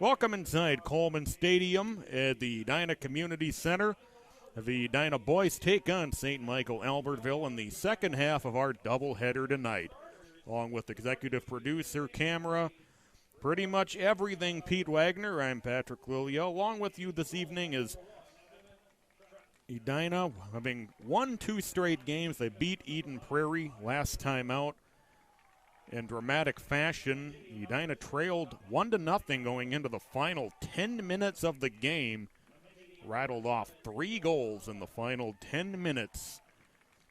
Welcome inside Coleman Stadium at the Edina Community Center. The Edina boys take on St. Michael Albertville in the second half of our doubleheader tonight. Along with executive producer, camera, pretty much everything, Pete Wagner. I'm Patrick Lilio. Along with you this evening is Edina, having won 2 straight games. They beat Eden Prairie last time out in dramatic fashion. Edina trailed 1-0 going into the final 10 minutes of the game. Rattled off 3 goals in the final 10 minutes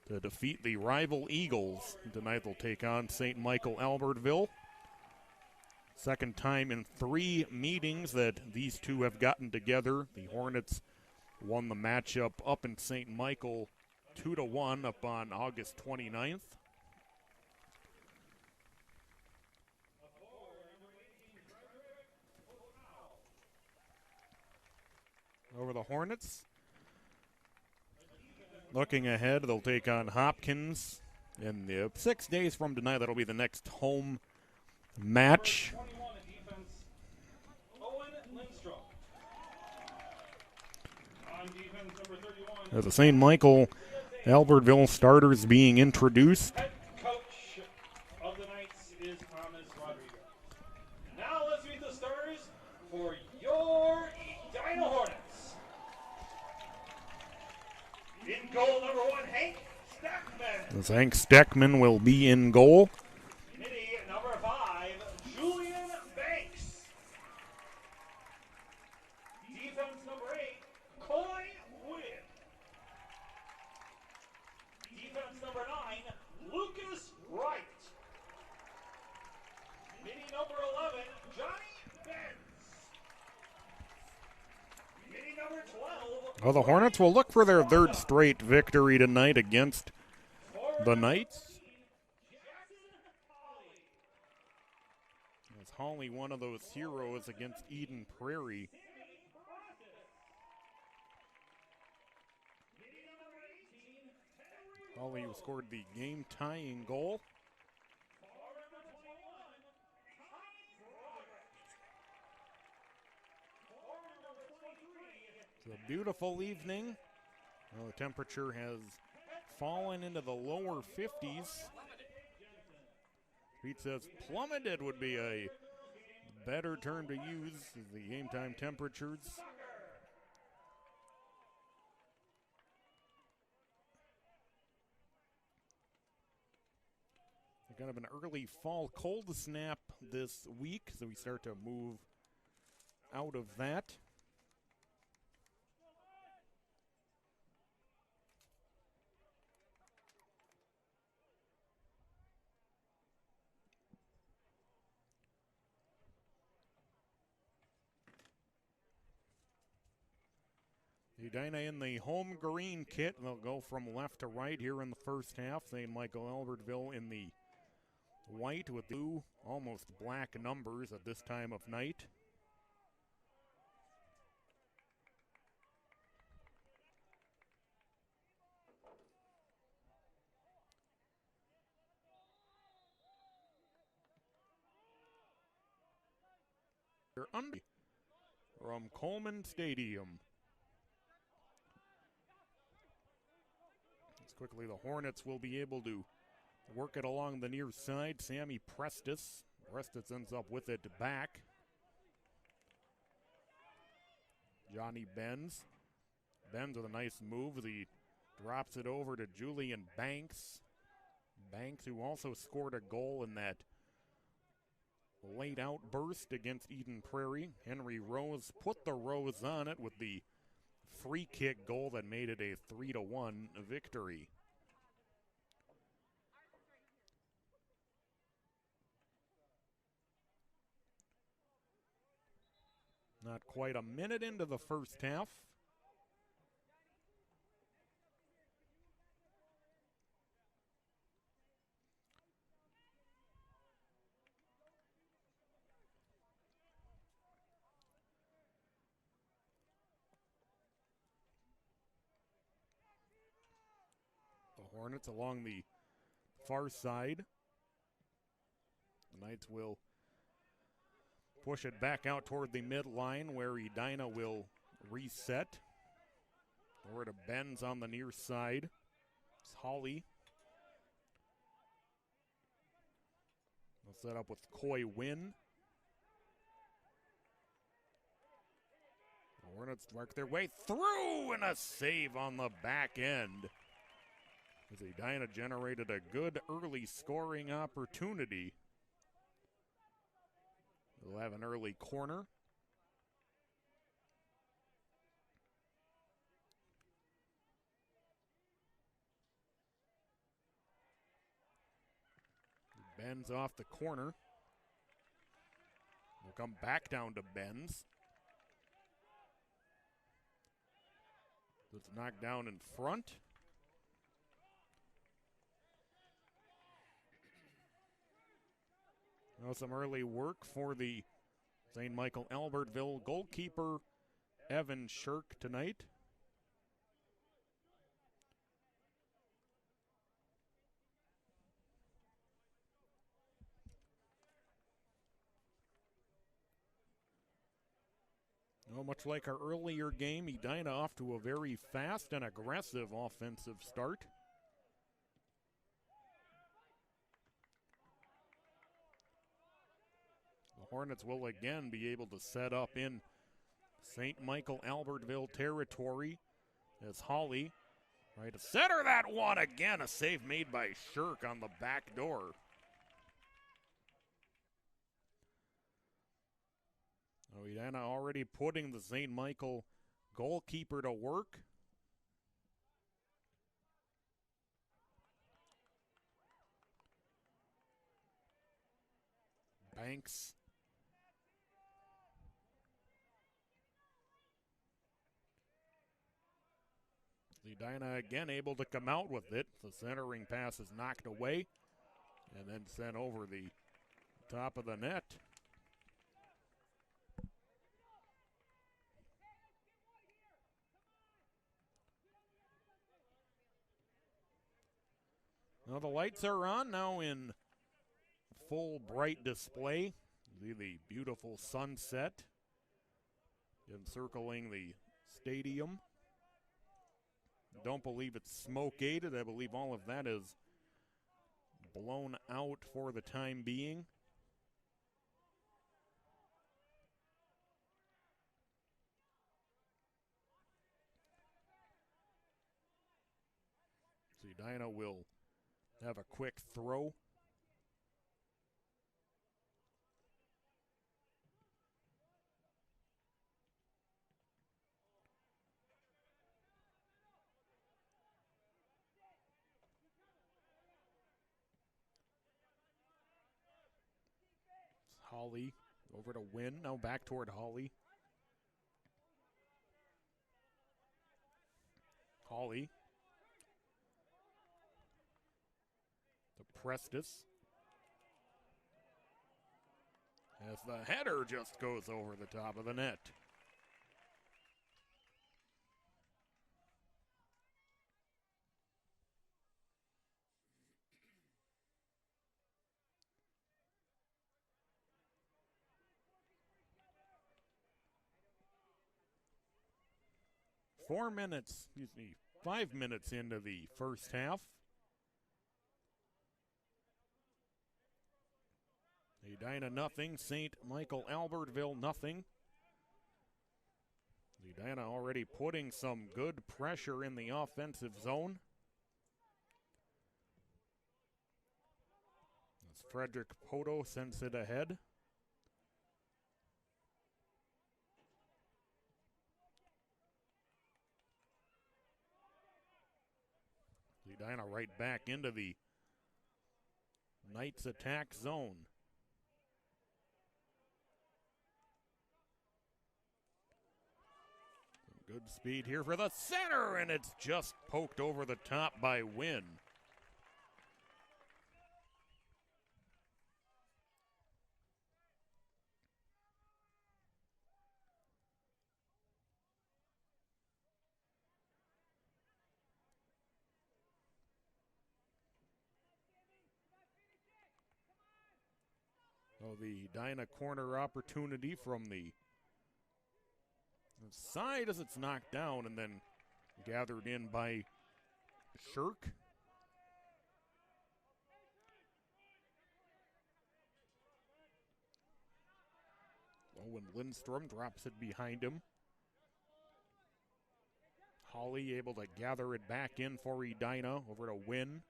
to defeat the rival Eagles. Tonight they'll take on St. Michael Albertville. Second time in 3 meetings that these two have gotten together. The Hornets won the matchup up in St. Michael 2-1 up on August 29th. Over the Hornets. Looking ahead, they'll take on Hopkins in the 6 days from tonight. That'll be the next home match. As the St. Michael Albertville starters being introduced. Head coach of the Knights is Thomas Rodriguez. Now let's meet the starters for your Edina Hornets. In goal, number 1, Hank Steckman. As Hank Steckman will be in goal. Midi, number 5, Julian Banks. Defense, number 8, Coy Wood. Defense, number 9, Lucas Wright. Midi, number 11, Johnny Benz. Midi, number 12. Well, the Hornets will look for their 3rd straight victory tonight against the Knights. As Holly, one of those heroes against Eden Prairie. Holly, who scored the game-tying goal. It's a beautiful evening. Well, the temperature has fallen into the lower 50s. Pete says plummeted would be a better term to use as the game time temperatures. Kind of an early fall cold snap this week, so we start to move out of that. Edina in the home green kit. They'll go from left to right here in the first half. St. Michael Albertville in the white with blue, almost black numbers at this time of night. From Coleman Stadium. As quickly the Hornets will be able to work it along the near side. Sammy Prestis. Prestis ends up with it back. Johnny Benz. Benz with a nice move. He drops it over to Julian Banks. Banks, who also scored a goal in that late outburst against Eden Prairie. Henry Rose put the Rose on it with the free kick goal that made it a 3-1 victory. Not quite a minute into the first half. Hornets along the far side. The Knights will push it back out toward the midline where Edina will reset. Over to Benz on the near side. It's Holly. They'll set up with Coy Wynn. The Hornets work their way through and a save on the back end. As Edina generated a good early scoring opportunity. They'll have an early corner. Benz off the corner. We'll come back down to Benz. It's knocked down in front. Now some early work for the St. Michael Albertville goalkeeper, Evan Shirk, tonight. Well, much like our earlier game, Edina off to a very fast and aggressive offensive start. The Hornets will again be able to set up in St. Michael Albertville territory as Holly right to center that one again. A save made by Shirk on the back door. Oh, Edina already putting the St. Michael goalkeeper to work. Banks. Edina again able to come out with it. The centering pass is knocked away and then sent over the top of the net. Now the lights are on now in full bright display. See the beautiful sunset encircling the stadium. Don't believe it's smoke aided. I believe all of that is blown out for the time being. So Edina will have a quick throw. Holly over to Wynn. Now back toward Holly. Holly to Prestis. As the header just goes over the top of the net. Five minutes into the first half. Edina nothing, St. Michael Albertville nothing. Edina already putting some good pressure in the offensive zone. As Frederick Poto sends it ahead. Edina right back into the Knights attack zone. Good speed here for the center, and it's just poked over the top by Wynn. So the Edina corner opportunity from the side as it's knocked down and then gathered in by Shirk. Owen Lindstrom drops it behind him. Hawley able to gather it back in for Edina over to Wynn.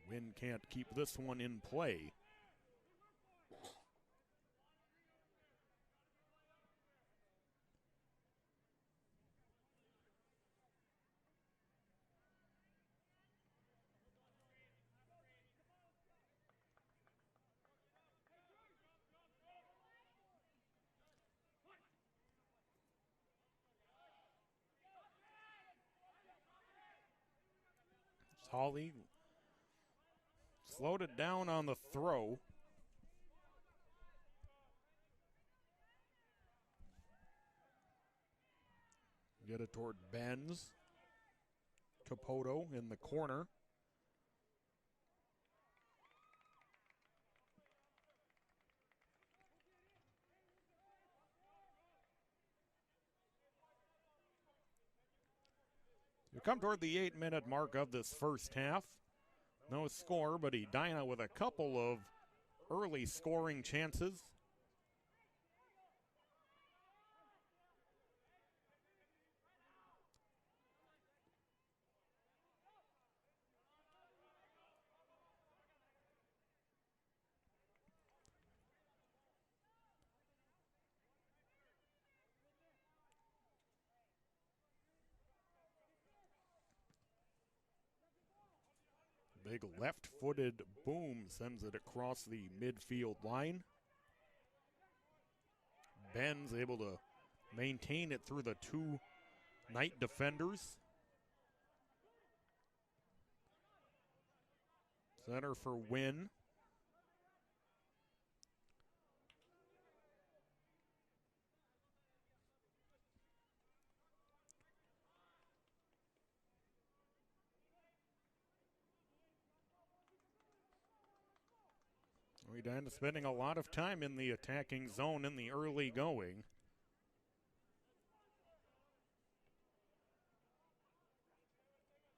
Wynn can't keep this one in play. Hawley slowed it down on the throw. Get it toward Benz. Capoto in the corner. We come toward the 8-minute mark of this first half. No score, but Edina with a couple of early scoring chances. Big left-footed boom sends it across the midfield line. Ben's able to maintain it through the two Knight defenders. Center for Wynn. Edina spending a lot of time in the attacking zone in the early going.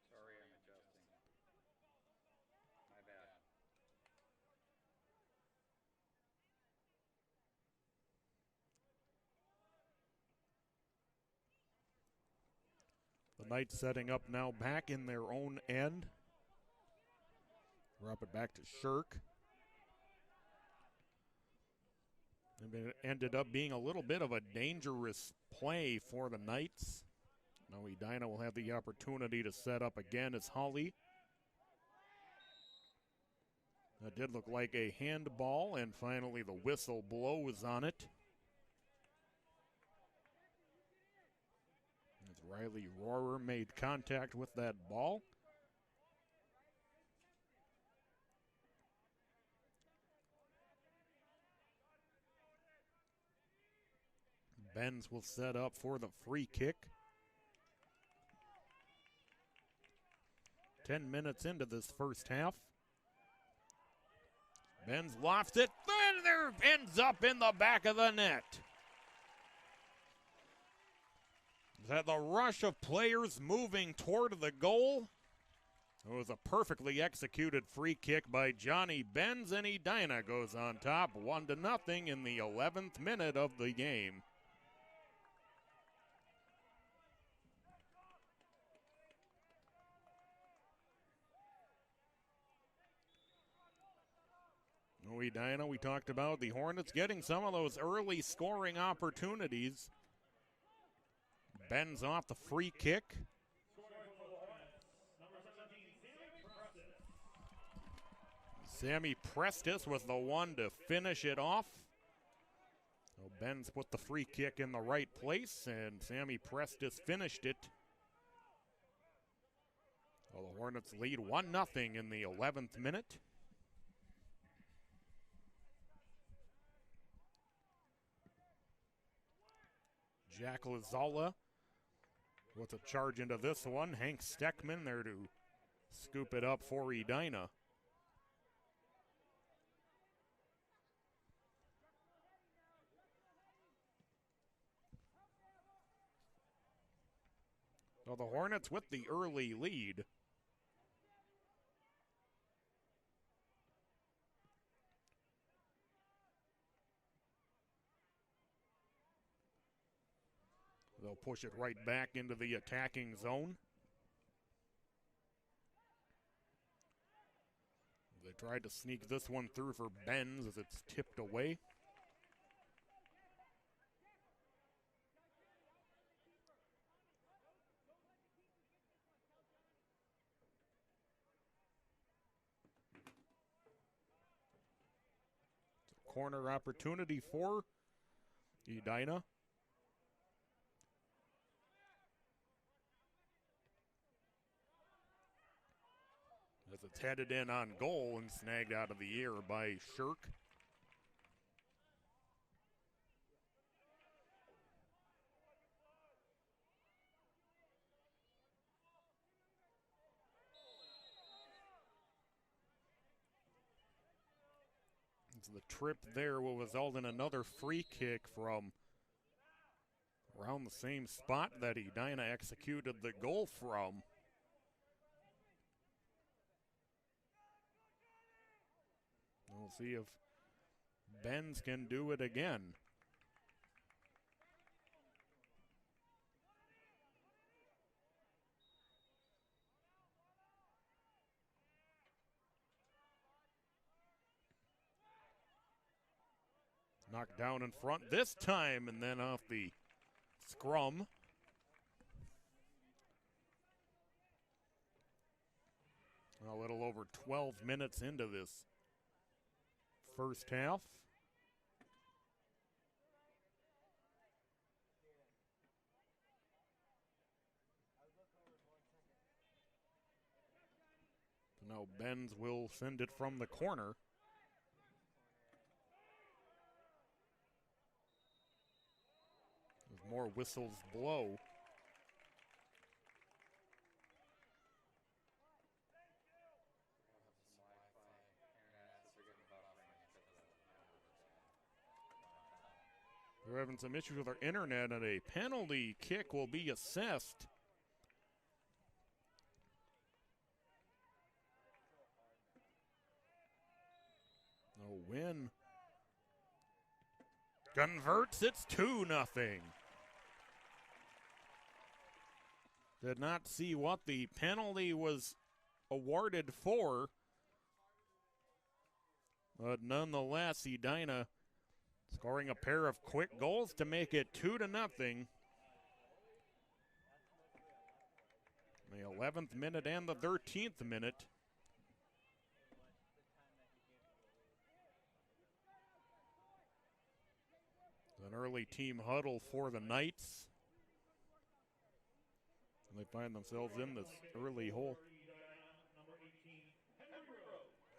Sorry, I'm adjusting. My bad. The Knights setting up now back in their own end. Drop it back to Shirk. It ended up being a little bit of a dangerous play for the Knights. Now Edina will have the opportunity to set up again as Hawley. That did look like a handball, and finally the whistle blows on it. As Riley Rohrer made contact with that ball. Benz will set up for the free kick. 10 minutes into this first half. Benz lofts it, then there ends up in the back of the net. That the rush of players moving toward the goal. It was a perfectly executed free kick by Johnny Benz, and Edina goes on top 1-0 in the 11th minute of the game. Edina, we talked about the Hornets getting some of those early scoring opportunities. Ben's off the free kick. Sammy Prestis was the one to finish it off. So Ben's put the free kick in the right place, and Sammy Prestis finished it. So the Hornets lead 1-0 in the 11th minute. Jack Lazzala with a charge into this one. Hank Steckman there to scoop it up for Edina. So the Hornets with the early lead. They'll push it right back into the attacking zone. They tried to sneak this one through for Benz as it's tipped away. It's a corner opportunity for Edina. As it's headed in on goal and snagged out of the air by Shirk. So the trip there will result in another free kick from around the same spot that Edina executed the goal from. We'll see if Benz can do it again. Knocked down in front this time, and then off the scrum. A little over 12 minutes into this first half. So now Benz will send it from the corner. As more whistles blow. They're having some issues with our internet, and a penalty kick will be assessed. No win. Converts, it's 2-0. Did not see what the penalty was awarded for. But nonetheless, Edina scoring a pair of quick goals to make it 2-0. The 11th minute and the 13th minute. An early team huddle for the Knights. And they find themselves in this early hole.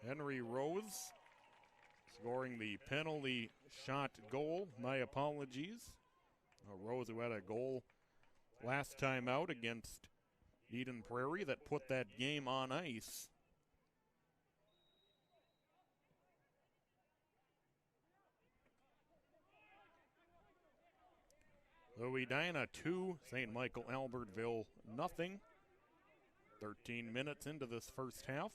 Henry Rose scoring the penalty shot goal. My apologies. Rose, who had a goal last time out against Eden Prairie that put that game on ice. So Edina 2, St. Michael Albertville nothing. 13 minutes into this first half.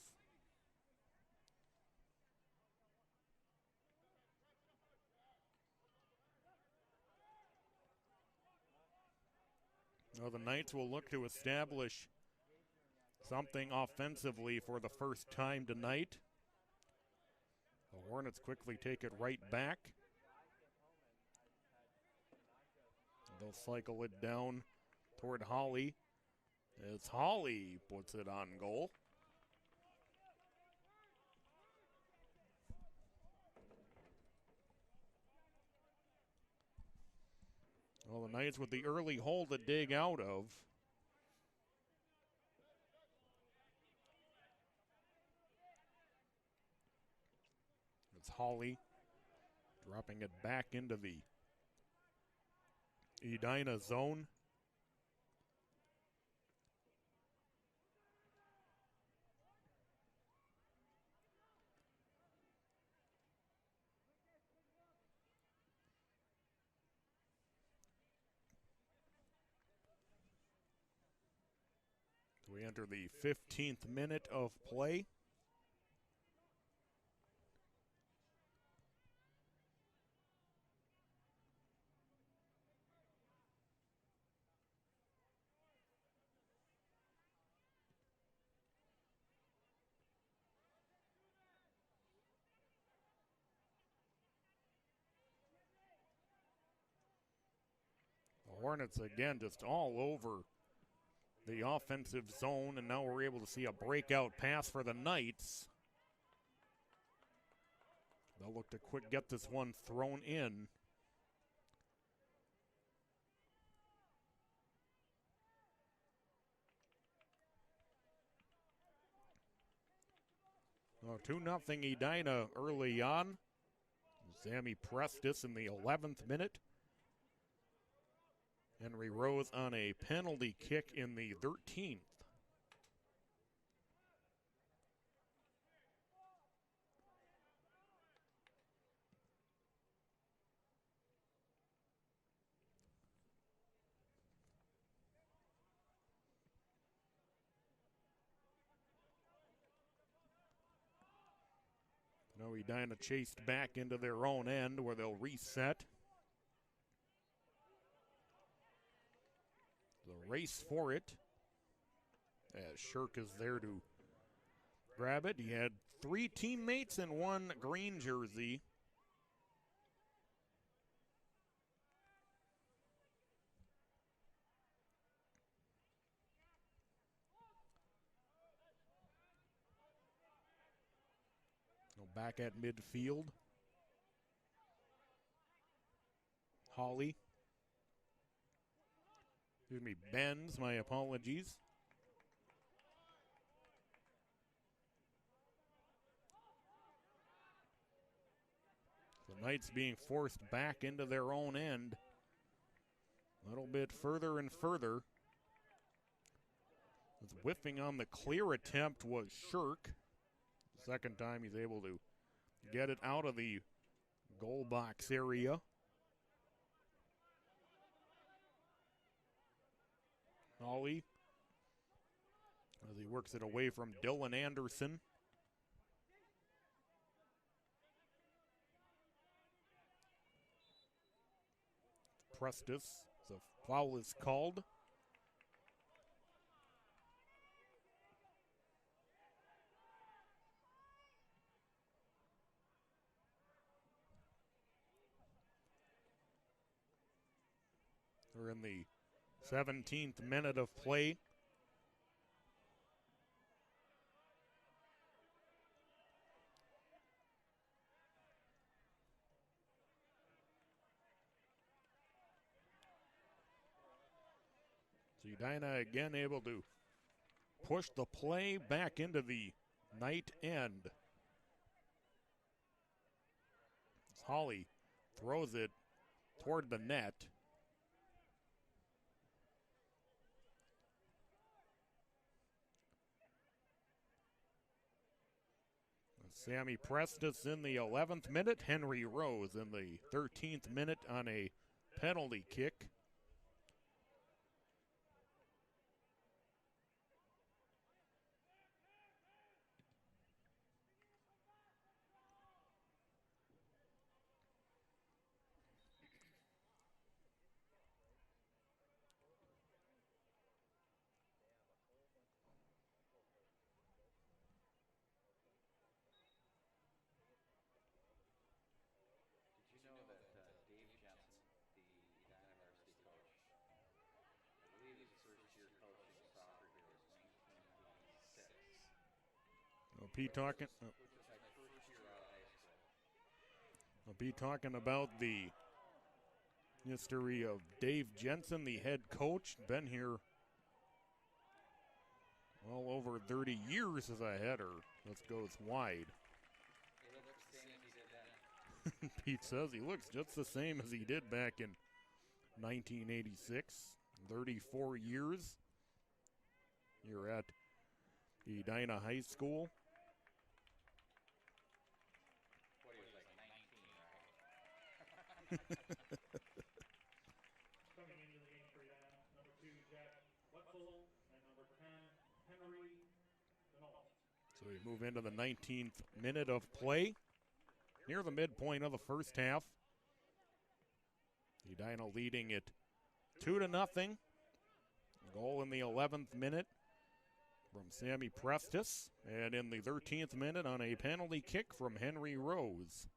Now the Knights will look to establish something offensively for the first time tonight. The Hornets quickly take it right back. They'll cycle it down toward Holly. It's Holly puts it on goal. Well, the Knights with the early hole to dig out of. It's Holly dropping it back into the Edina zone. We enter the 15th minute of play. The Hornets again just all over the offensive zone, and now we're able to see a breakout pass for the Knights. They'll look to quick get this one thrown in. Oh, 2-0 Edina early on. Sammy Prestis in the 11th minute. Henry Rose on a penalty kick in the 13th. Now Edina chased back into their own end where they'll reset. The race for it, as Shirk is there to grab it. He had 3 teammates and 1 green jersey. Back at midfield. Hawley. Excuse me, Benz, my apologies. The Knights being forced back into their own end. A little bit further and further. As whiffing on the clear attempt was Shirk. The second time he's able to get it out of the goal box area. Ollie, as he works it away from Dylan Anderson. Prestis, the foul is called. We're in the 17th minute of play. So Edina again able to push the play back into the Knight end. Hawley throws it toward the net. Sammy Prestis in the 11th minute. Henry Rose in the 13th minute on a penalty kick. Did you know that Dave Jensen, the Edina Varsity coach, I believe his first year coaching soccer here was 1986. Pete talking. Which was my first year out of high school. Pete talking about the history of Dave Jensen, the head coach. Been here well over 30 years as a header. Let's go, it's wide. He looked the same as he did then. Pete says he looks just the same as he did back in 1986. 34 years. You're at Edina High School. What, he was like 19, right? Coming into the game for Edina, number 2, Jack Wetzel, and number 10, So we move into the 19th minute of play, near the midpoint of the first half. Edina leading it 2-0. Goal in the 11th minute from Sammy Prestis, and in the 13th minute on a penalty kick from Henry Rose.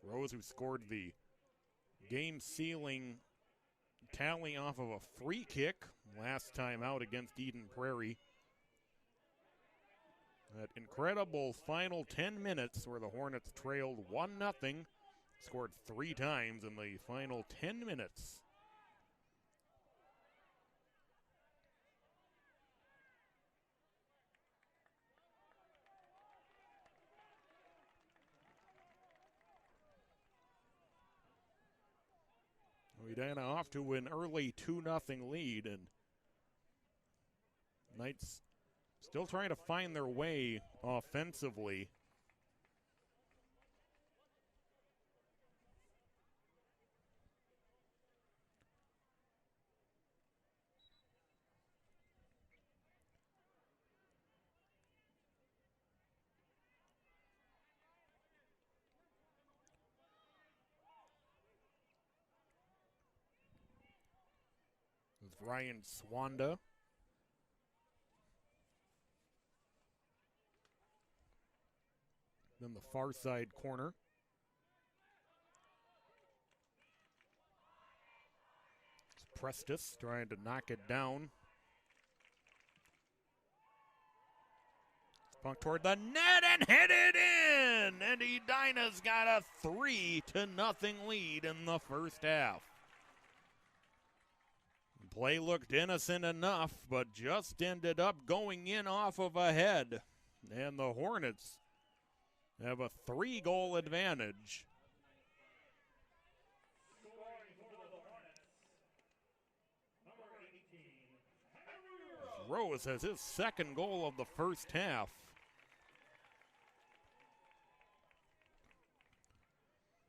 Rose, who scored the game-sealing tally off of a free kick last time out against Eden Prairie. That incredible final 10 minutes where the Hornets trailed 1-0, scored 3 times in the final 10 minutes. Edina off to an early 2-0 lead, and Knights still trying to find their way offensively. With Ryan Swanda. Then the far side corner. It's Prestis trying to knock it down. It's punked toward the net and hit it in! And Edina's got a 3-0 lead in the first half. Play looked innocent enough, but just ended up going in off of a head. And the Hornets have a 3-goal advantage. Scoring for the Hornets, number 18, Henry Rose. Rose has his 2nd goal of the first half.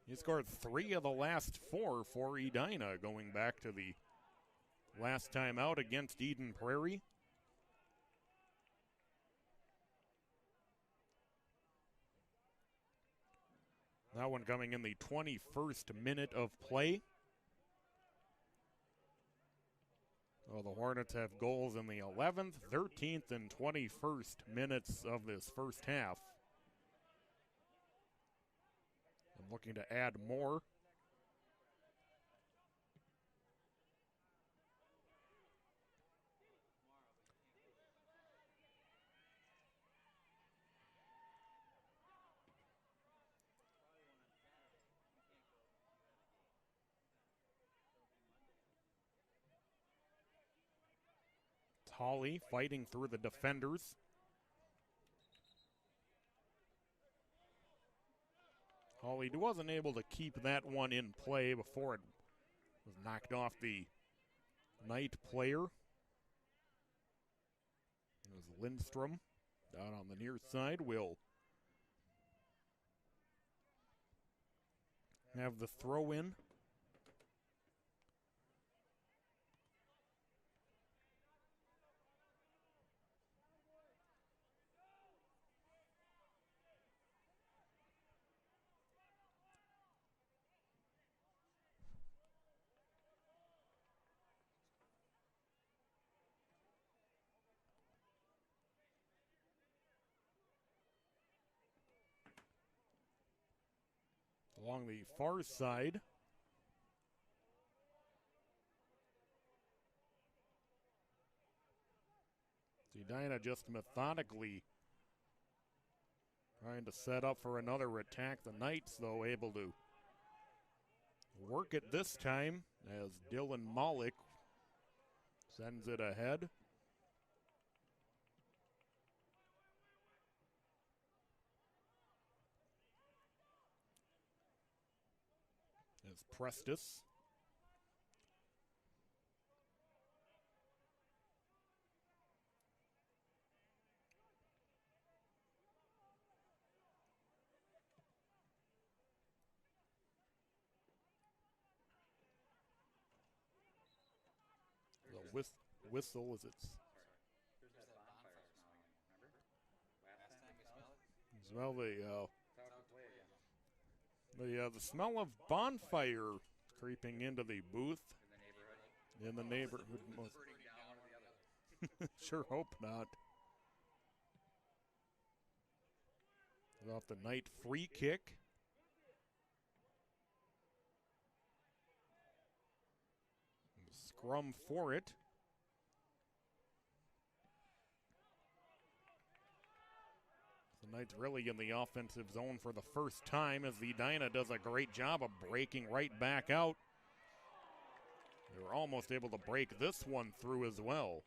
He scored 3 of the last 4 for Edina, going back to the last time out against Eden Prairie. That one coming in the 21st minute of play. Well, the Hornets have goals in the 11th, 13th, and 21st minutes of this first half. I'm looking to add more. Hawley fighting through the defenders. Hawley wasn't able to keep that one in play before it was knocked off the Knight player. It was Lindstrom down on the near side. Will have the throw in. Along the far side, Edina just methodically trying to set up for another attack. The Knights, though, able to work it this time as Dylan Malik sends it ahead. As Prestis the whistle as it's There's that bonfire smelling in, remember? Smell Talk to play again. the smell of bonfire creeping into the booth In the neighborhood. in the neighborhood. Burning down one or the other. Sure hope not. Off the Knight free kick. Scrum for it. The Knights really in the offensive zone for the first time as the Edina does a great job of breaking right back out. They were almost able to break this one through as well.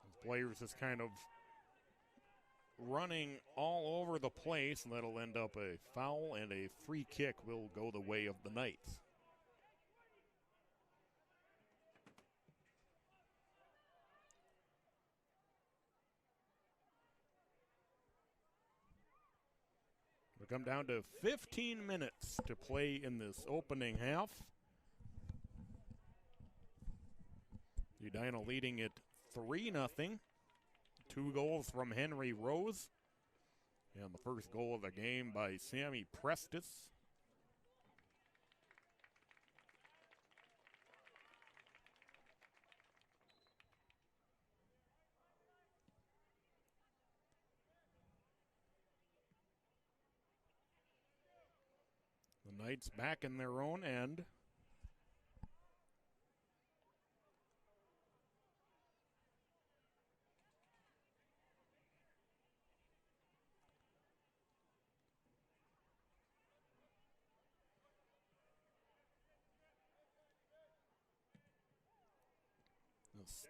The players just kind of running all over the place, and that'll end up a foul, and a free kick will go the way of the Knights. We come down to 15 minutes to play in this opening half. Edina leading it 3-0. 2 goals from Henry Rose. And the first goal of the game by Sammy Prestis. The Knights back in their own end.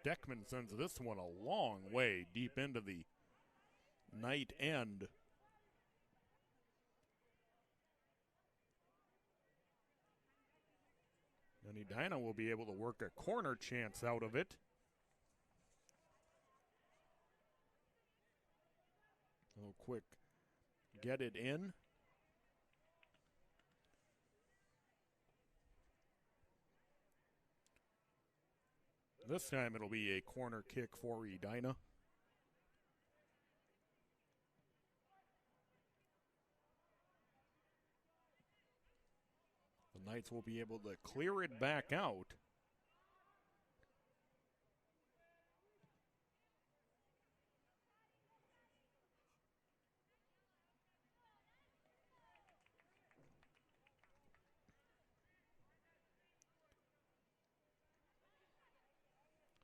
Steckman sends this one a long way deep into the Knight end. And Edina will be able to work a corner chance out of it. A little quick get it in. This time it'll be a corner kick for Edina. The Knights will be able to clear it back out.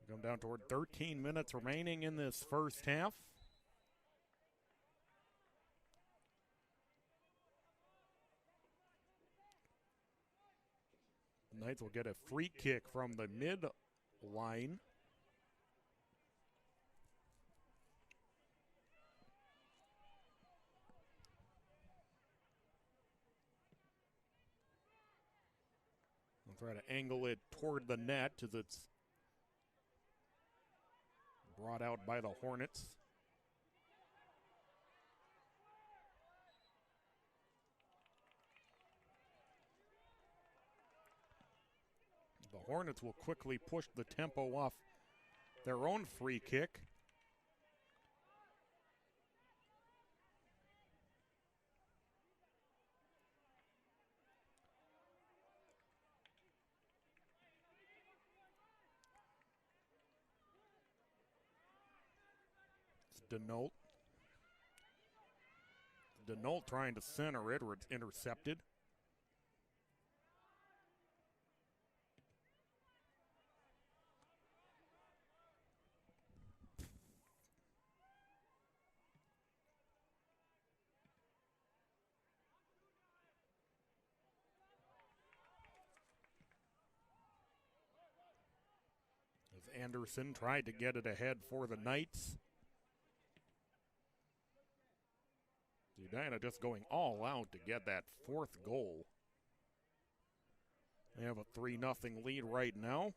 Come down toward 13 minutes remaining in this first half. The Knights will get a free kick from the mid line. They'll try to angle it toward the net as it's brought out by the Hornets. The Hornets will quickly push the tempo off their own free kick. It's Denault. Denault trying to center it, or it's intercepted. As Anderson tried to get it ahead for the Knights. Edina just going all out to get that fourth goal. They have a 3-0 lead right now.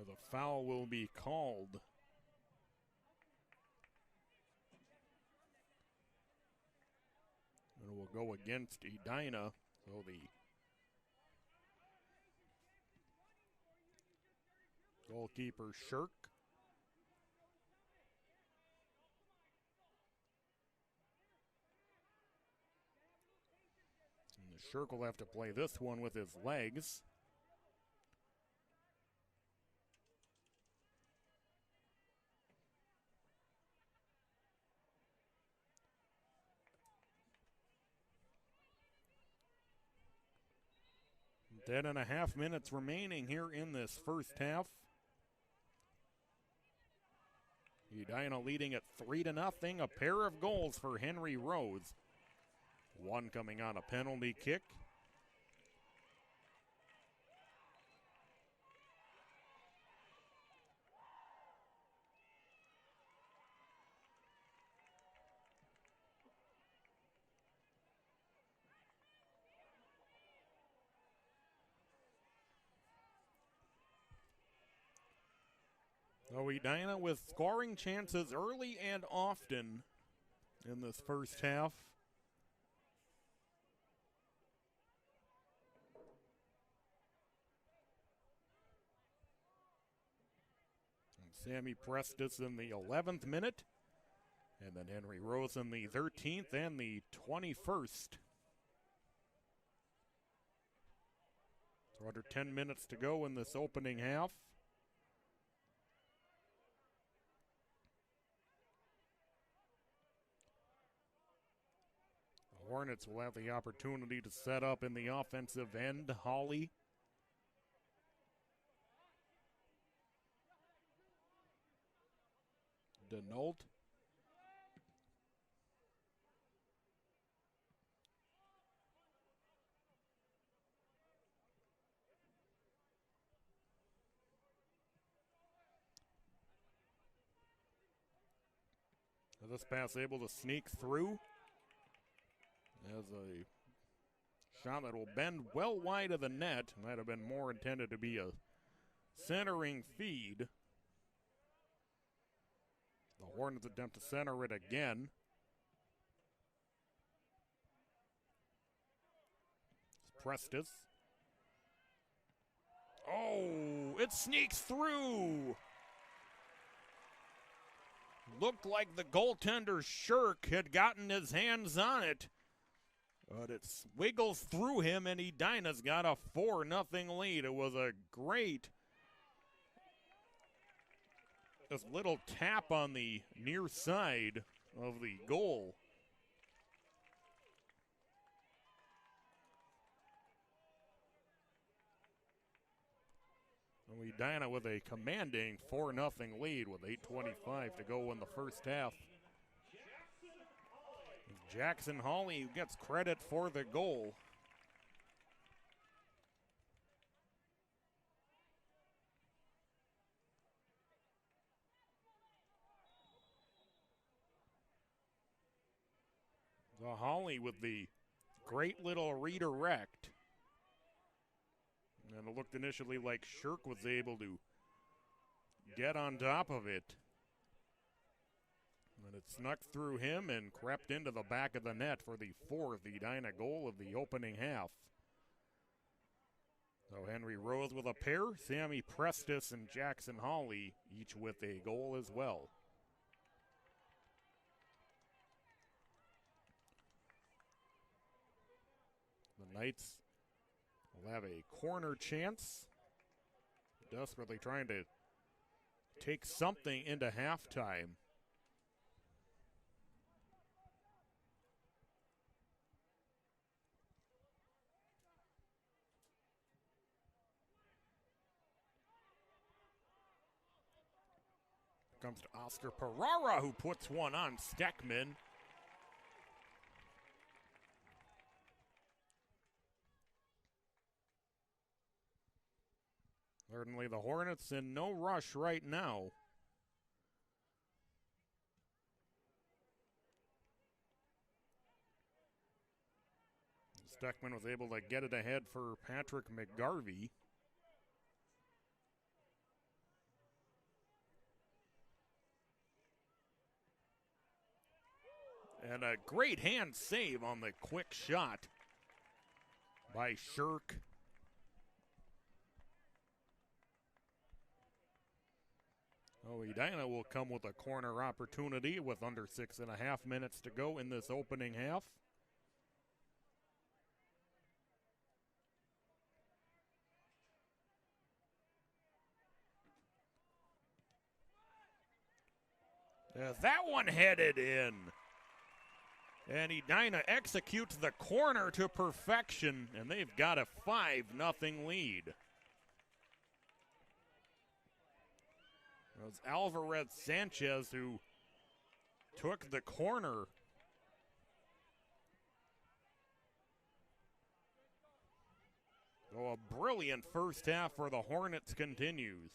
The foul will be called. And it will go against Edina. So the goalkeeper Shirk. And the Shirk will have to play this one with his legs. Ten and a half minutes remaining here in this first half. Edina leading at 3-0. A pair of goals for Henry Rose. One coming on a penalty kick. So Edina with scoring chances early and often in this first half. And Sammy Prestis in the 11th minute. And then Henry Rose in the 13th and the 21st. So under 10 minutes to go in this opening half. The Hornets will have the opportunity to set up in the offensive end. Hawley. Denault. This pass able to sneak through. As a shot that will bend well wide of the net. Might have been more intended to be a centering feed. The Hornets attempt to center it again. Prestis. Oh, it sneaks through. Looked like the goaltender Shirk had gotten his hands on it. But it wiggles through him, and Edina's got a 4-0 lead. It was a great this little tap on the near side of the goal. Edina with a commanding 4-0 lead with 8:25 to go in the first half. Jackson Hawley who gets credit for the goal. The Hawley with the great little redirect. And it looked initially like Shirk was able to get on top of it. And it snuck through him and crept into the back of the net for the fourth Edina goal of the opening half. So Henry Rose with a pair, Sammy Prestis and Jackson Hawley each with a goal as well. The Knights will have a corner chance. Desperately trying to take something into halftime. Comes to Oscar Pereira, who puts one on Steckman. Certainly the Hornets in no rush right now. Steckman was able to get it ahead for Patrick McGarvey. And a great hand save on the quick shot by Shirk. Oh, Edina will come with a corner opportunity with under 6.5 minutes to go in this opening half. As that one headed in. And Edina executes the corner to perfection, and they've got a 5-0 lead. It was Alvarez Sanchez who took the corner. So a brilliant first half for the Hornets continues.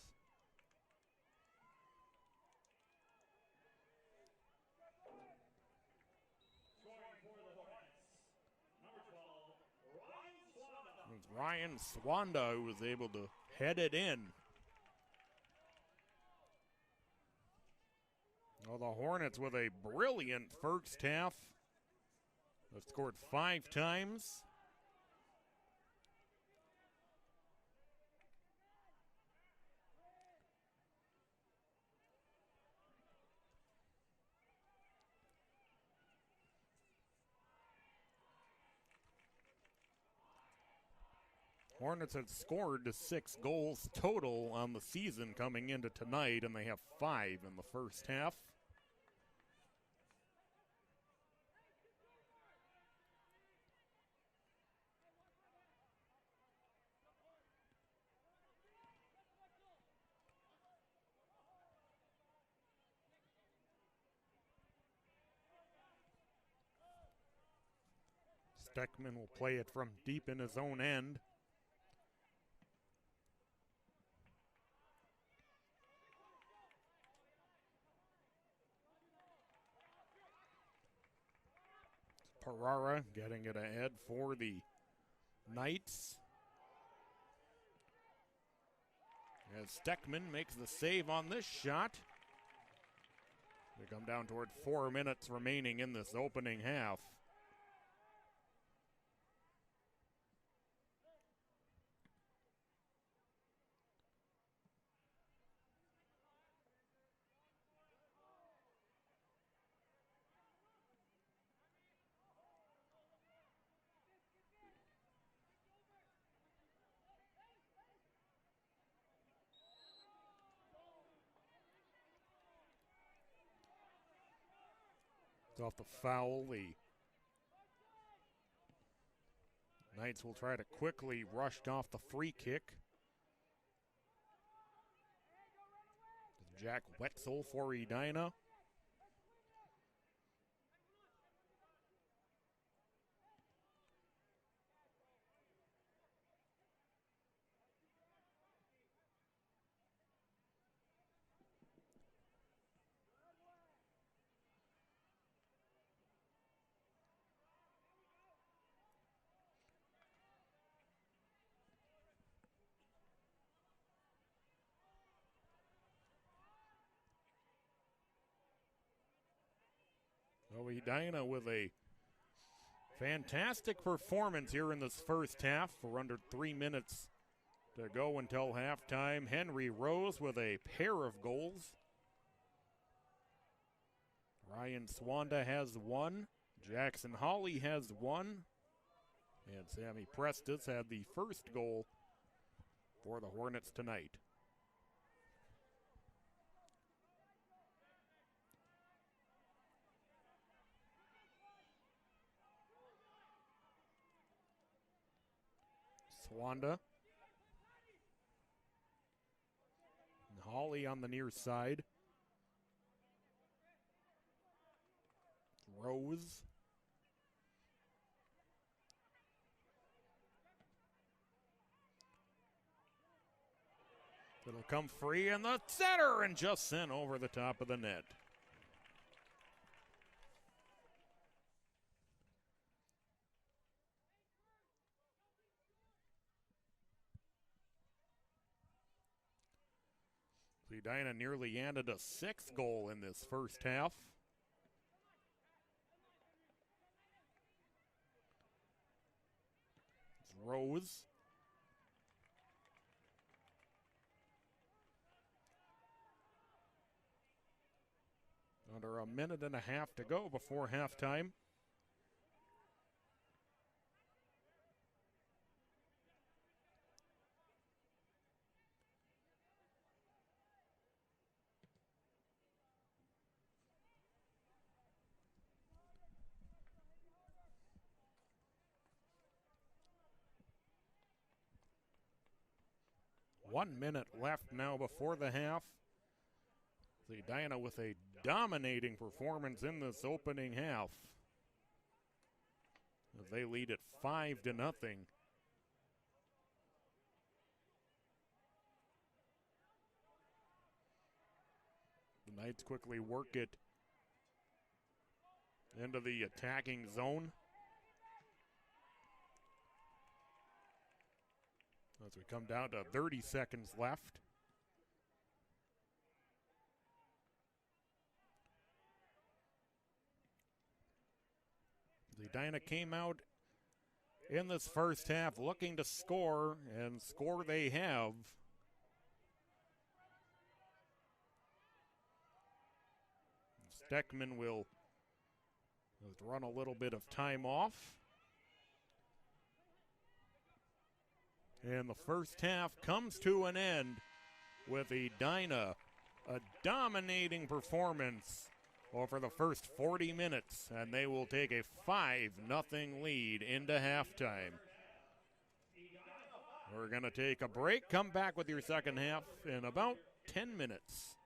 It was Ryan Swanda who was able to head it in. Well, the Hornets with a brilliant first half. They've scored 5 times. Hornets had scored 6 goals total on the season coming into tonight, and they have 5 in the first half. Steckman will play it from deep in his own end. Pereira getting it ahead for the Knights. As Steckman makes the save on this shot. We come down toward 4 minutes remaining in this opening half. Off the foul, the Knights will try to quickly rush off the free kick. Jack Wetzel for Edina. So Edina with a fantastic performance here in this first half for under 3 minutes to go until halftime. Henry Rose with a pair of goals. Ryan Swanda has 1. Jackson Hawley has 1. And Sammy Prestis had the first goal for the Hornets tonight. Swanda. And Hawley on the near side. Rose. It'll come free in the center and just sent over the top of the net. Edina nearly added a 6th goal in this first half. Rose. Under a minute and a half to go before halftime. One minute left now before the half. Edina with a dominating performance in this opening half, as they lead at 5-0. The Knights quickly work it into the attacking zone. As we come down to 30 seconds left. Edina came out in this first half looking to score, and score they have. Steckman will just run a little bit of time off. And the first half comes to an end with Edina, a dominating performance over the first 40 minutes, and they will take a 5-0 lead into halftime. We're going to take a break, come back with your second half in about 10 minutes.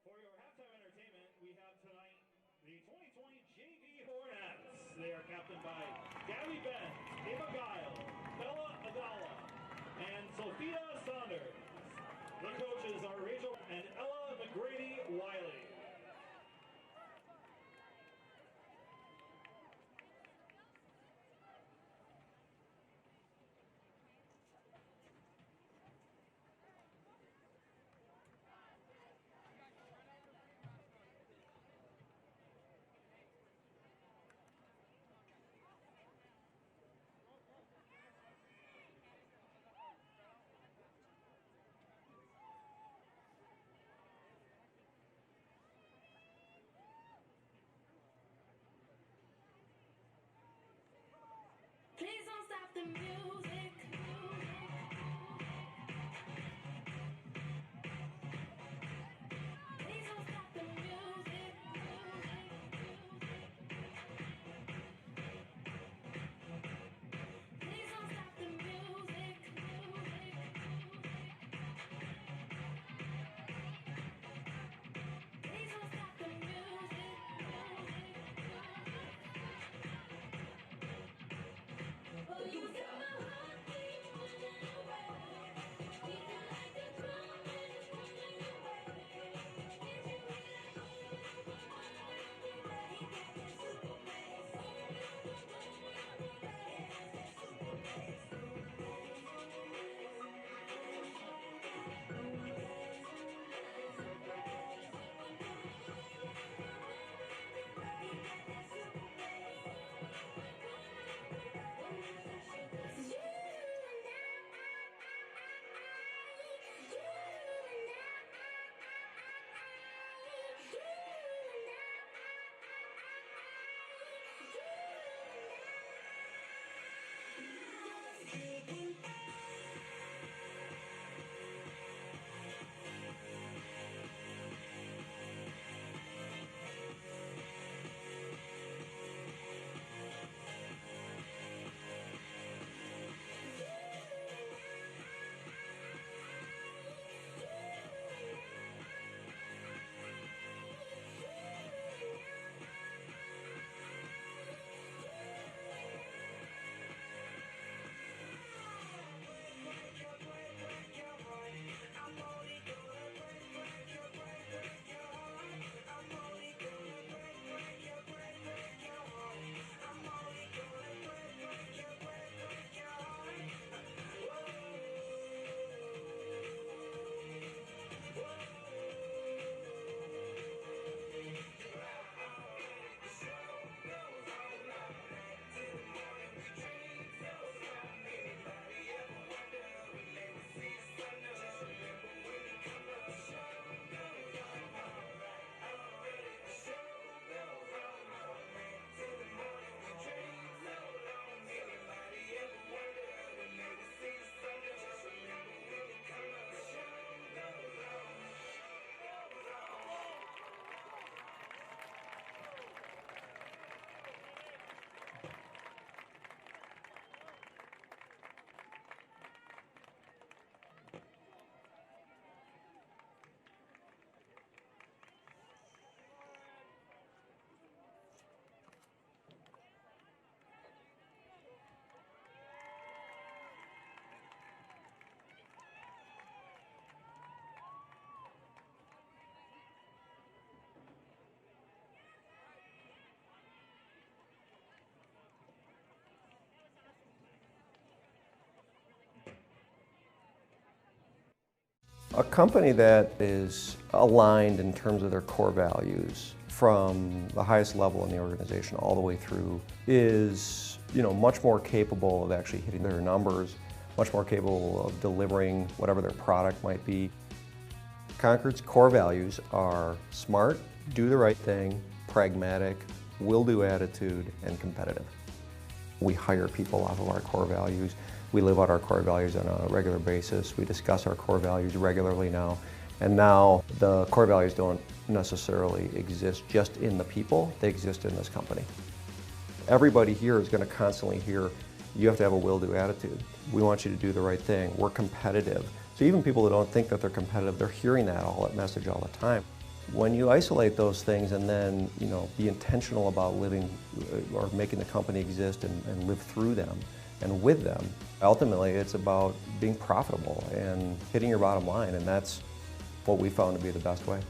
For your halftime entertainment, we have tonight the 2020 JV Hornets. They are captained by Gabby Benz, Ava Guile, Bella Adala, and Sophia Saunders. The coaches are Rachel and Ella McGrady Wiley. Please don't stop the music. Please don't stop the music. Please don't stop the music. Please don't stop the music. Oh, you A company that is aligned in terms of their core values from the highest level in the organization all the way through is, much more capable of actually hitting their numbers, much more capable of delivering whatever their product might be. Concord's core values are smart, do the right thing, pragmatic, will-do attitude, and competitive. We hire people off of our core values. We live out our core values on a regular basis. We discuss our core values regularly now. And now the core values don't necessarily exist just in the people, they exist in this company. Everybody here is going to constantly hear, you have to have a will-do attitude. We want you to do the right thing. We're competitive. So even people that don't think that they're competitive, they're hearing that message all the time. When you isolate those things and then, be intentional about living or making the company exist and live through them and with them, ultimately it's about being profitable and hitting your bottom line, and that's what we found to be the best way.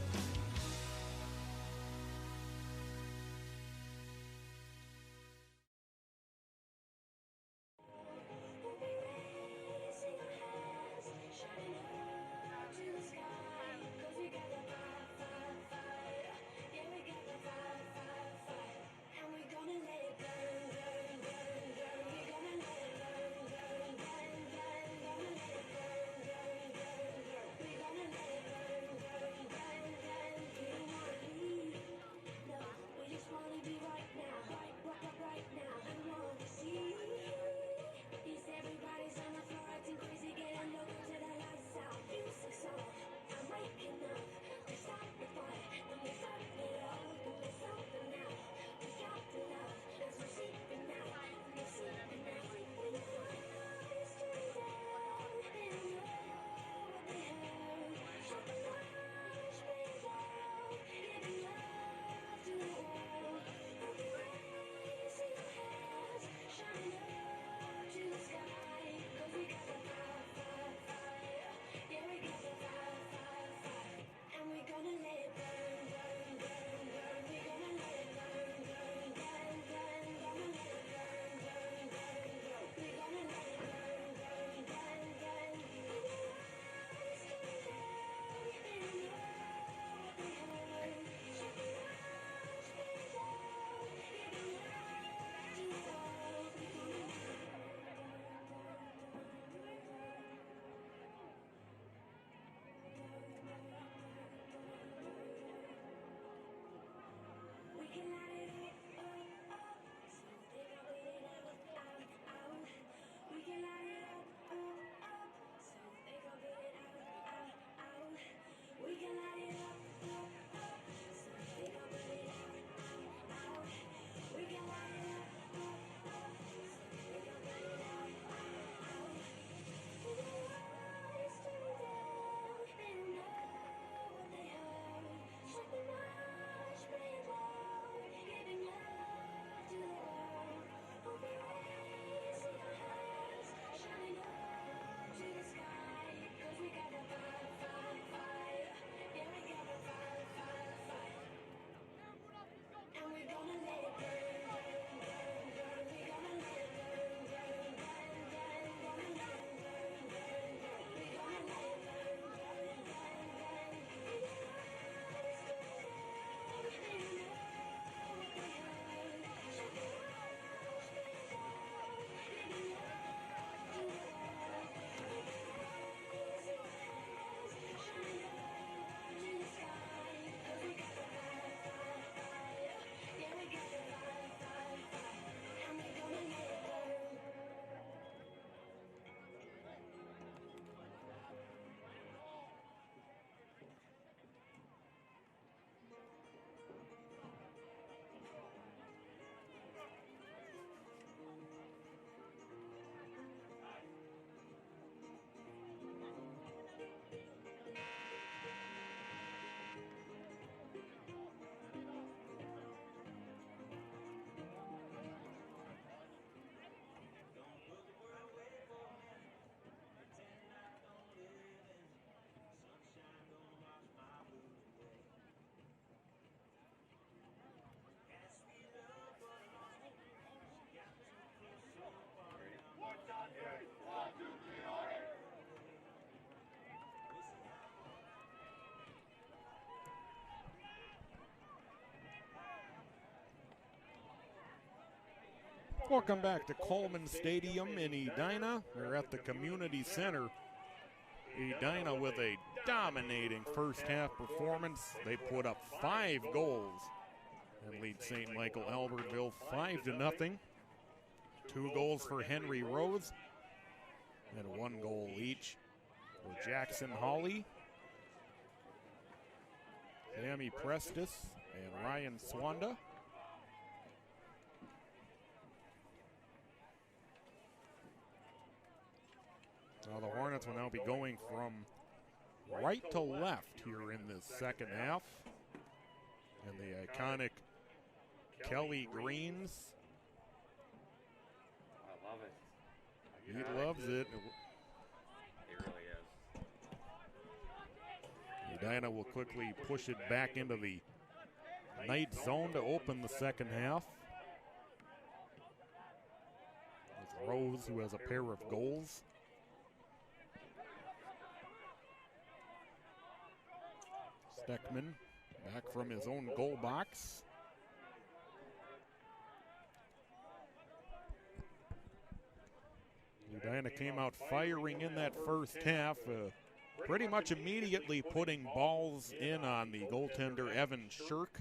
Welcome back to Coleman Stadium in Edina. We're at the community center. Edina with a dominating first half performance. They put up 5 goals and lead St. Michael Albertville 5-0. 2 goals for Henry Rose and 1 goal each for Jackson Hawley, Sammy Prestis, and Ryan Swanda. Now the Hornets will now be going from right to left here in this second half. And the iconic Kelly Greens. I love it. He loves it. It really is. Edina will quickly push it back into the night zone to open the second half. It's Rose who has a pair of goals. Steckman back from his own goal box. Edina came out firing in that first half, pretty much immediately putting balls in on the goaltender Evan Shirk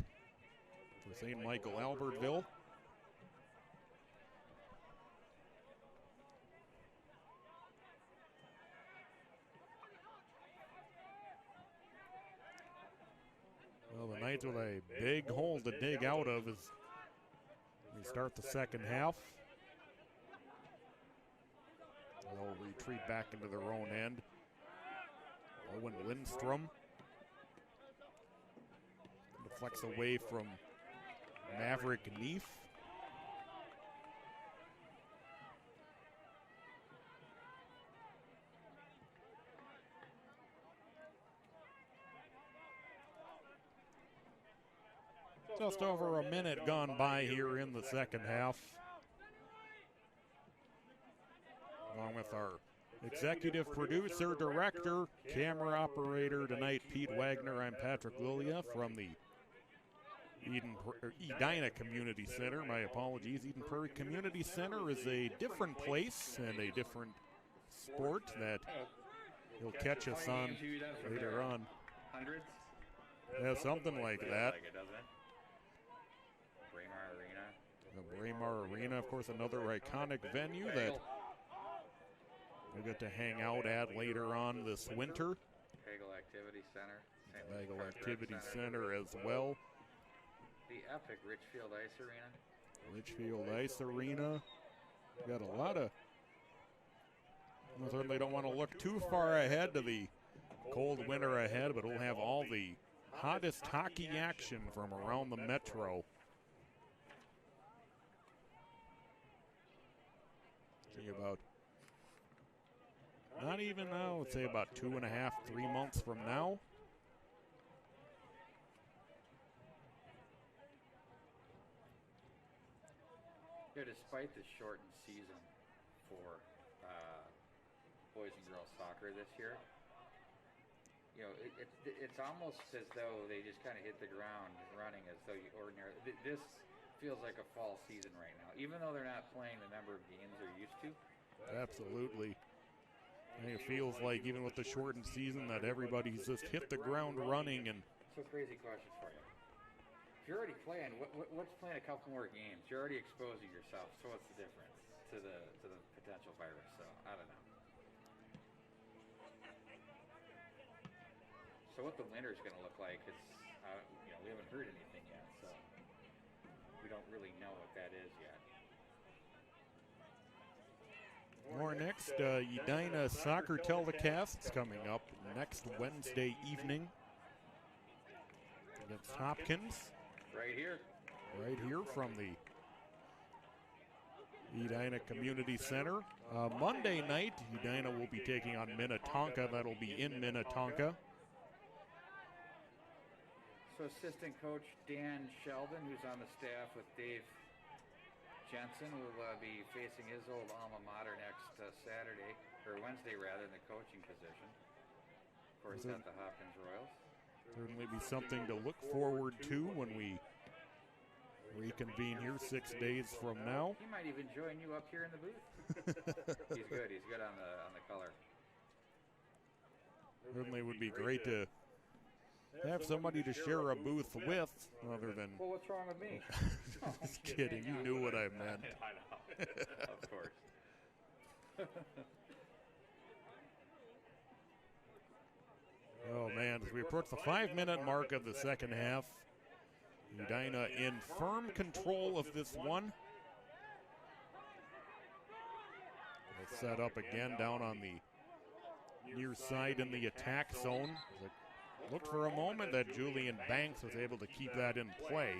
for St. Michael Albertville. Well, the Knights with a big hole to dig out of as we start the second half. They'll retreat back into their own end. Owen Lindstrom deflects away from Maverick Neef. Just over a minute gone by here in the second half. Along with our executive producer, director, camera operator tonight, Pete Wagner. I'm Patrick Lilia from the Edina Community Center. My apologies. Eden Prairie Community Center is a different place and a different sport that you'll catch us on later on. Hundreds? Yeah, something like that. Like it, doesn't it? Braemar Arena. The Braemar Arena, of course, another iconic venue that we get to hang out at later on this winter. Hagel Activity Center. Hagel Activity Center as well. The epic Richfield Ice Arena. Litchfield Ice Arena. We got a lot of. I certainly don't want to look too far ahead to the cold winter ahead, but we'll have all the hottest hockey action from around the metro. See about. Not even now, let's say about 2.5, 3 months from now. Yeah, despite the shortened season for boys and girls soccer this year, you know, it's almost as though they just kind of hit the ground running as though you ordinarily. This feels like a fall season right now, even though they're not playing the number of games they're used to. Absolutely. I think it feels like even with the shortened season that everybody's just hit the ground running. And so crazy question for you. If you're already playing, what's playing a couple more games? You're already exposing yourself. So what's the difference to the potential virus? So I don't know. So what the winter's going to look like is, we haven't heard anything yet. So we don't really know what that is yet. more next. Edina soccer telecasts coming up next Wednesday evening against Hopkins. Right here From the Edina Community Center. Monday night, Edina will be taking on Minnetonka. That'll be in Minnetonka. So assistant coach Dan Sheldon, who's on the staff with Dave Jensen, will be facing his old alma mater next Saturday, or Wednesday rather, in the coaching position. Of course, at the Hopkins Royals. Certainly be something to look forward to when we reconvene here 6 days from now. He might even join you up here in the booth. He's good. He's good on the color. Certainly would be great to have somebody to share a booth with, other than. Well, what's wrong with me? Just kidding. You knew what I meant. I know. Of course. Oh man, as we approach the 5-minute mark of the second half, Edina in firm control of this one. They'll set up again down on the near side in the attack zone. Looked for a moment that Julian Banks was able to keep that in play.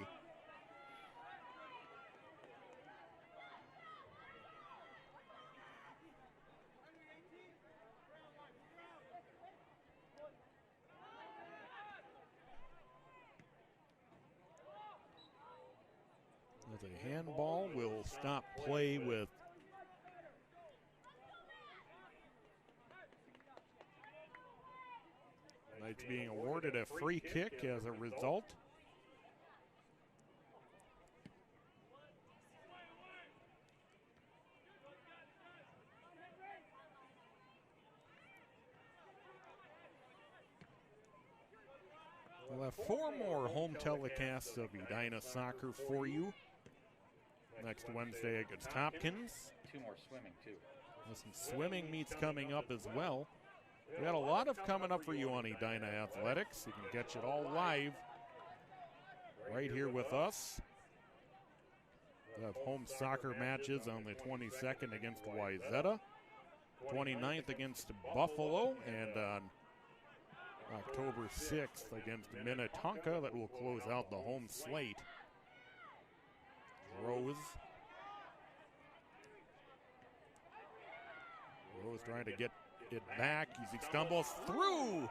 As a handball will stop play with Knights being awarded a free kick as a result. We'll have 4 more home telecasts of Edina soccer for you. Next Wednesday against Hopkins. 2 more swimming, too. There's some swimming meets coming up as well. We got a lot of coming up for you on Edina Athletics. You can catch it all live right here with us. We have home soccer matches on the 22nd against Wayzata, 29th against Buffalo, and on October 6th against Minnetonka. That will close out the home slate. Rose trying to get it back as he stumbles through.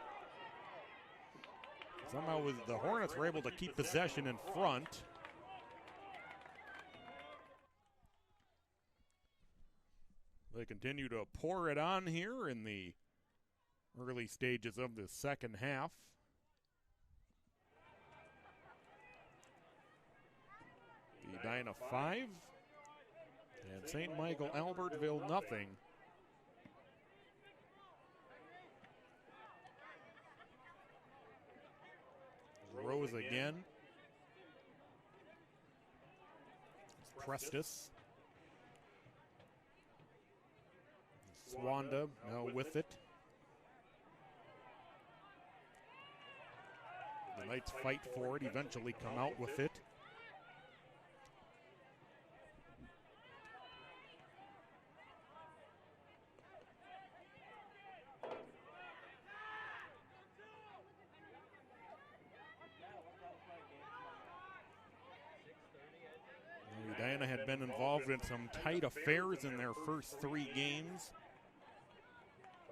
Somehow the Hornets were able to keep possession in front. They continue to pour it on here in the early stages of the second half. Edina 5 and St. Michael Albertville nothing. Rose again. Prestis. Swanda now with it. The Knights fight for it, eventually come out with it. Edina had been involved in some tight affairs in their first 3 games.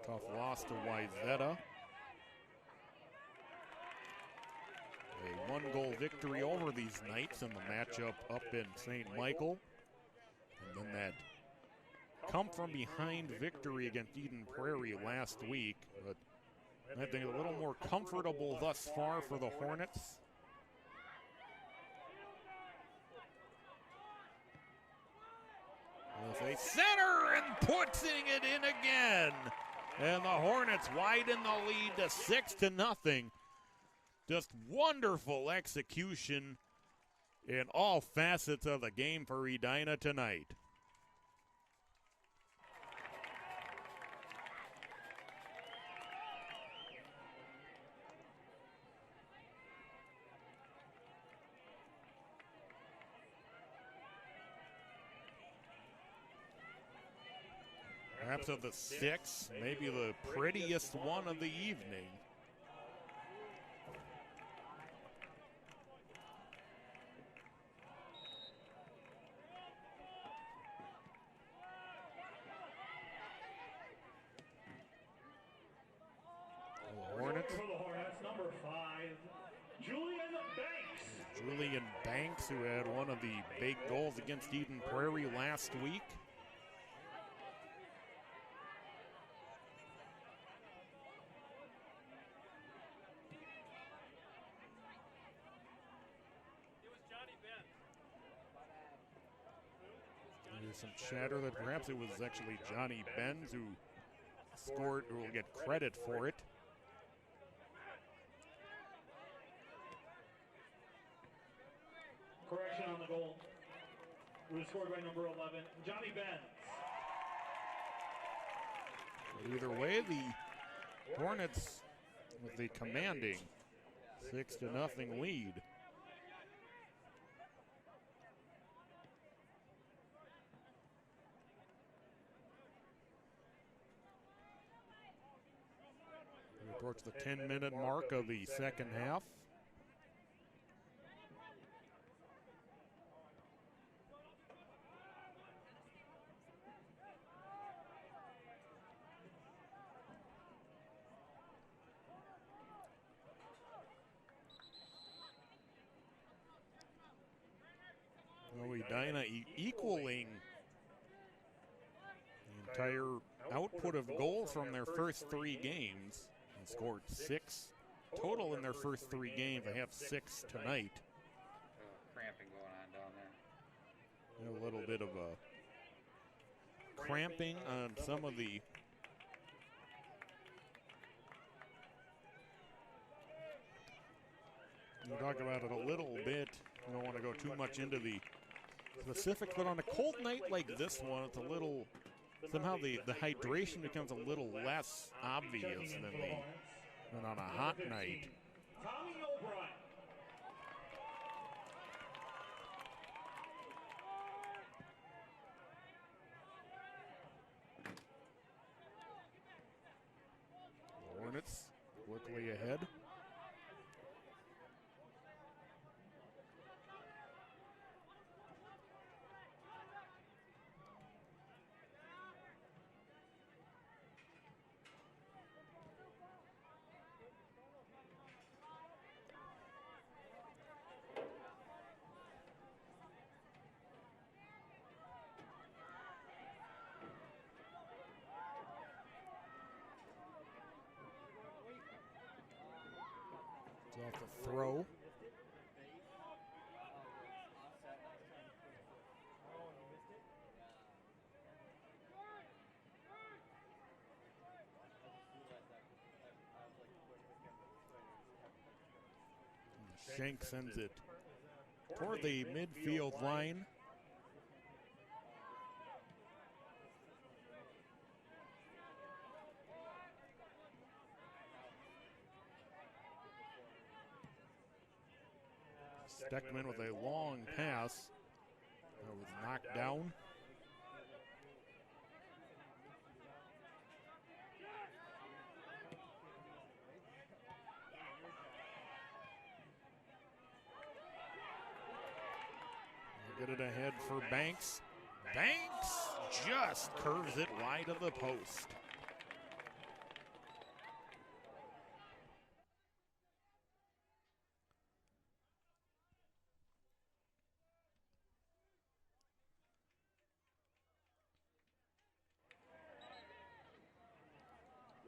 Tough loss to Wayzata. A 1-goal victory over these Knights in the matchup up in St. Michael. And then that come from behind victory against Eden Prairie last week. But I think a little more comfortable thus far for the Hornets. With a center and putting it in again. And the Hornets widen the lead to 6-0. Just wonderful execution in all facets of the game for Edina tonight. Perhaps of the 6, maybe the prettiest one of the evening. Hornets. For the Hornets, number 5, Julian Banks. Julian Banks, who had one of the big goals against Eden Prairie last week. There's some chatter that perhaps it was actually Johnny Benz who scored, who will get credit for it. Correction on the goal. It was scored by number 11, Johnny Benz. But either way, the Hornets with the commanding 6-0 lead. We approach the 10-minute mark of the second half. Edina equaling the entire output of goals from their first 3 games. They scored 6 total in their first 3 games. They have 6 tonight. Cramping going on down there. A little bit of a cramping on some of the we'll talk about it a little bit. I don't want to go too much into the specifics, but on a cold night like this one, it's a little, somehow the hydration becomes a little less obvious than on a hot night. Tommy O'Brien. Hornets quickly ahead. It's off the throw. Shank sends it toward the midfield line. Steckman with a long pass that was knocked down. Get it ahead for Banks. Banks just curves it wide of the post.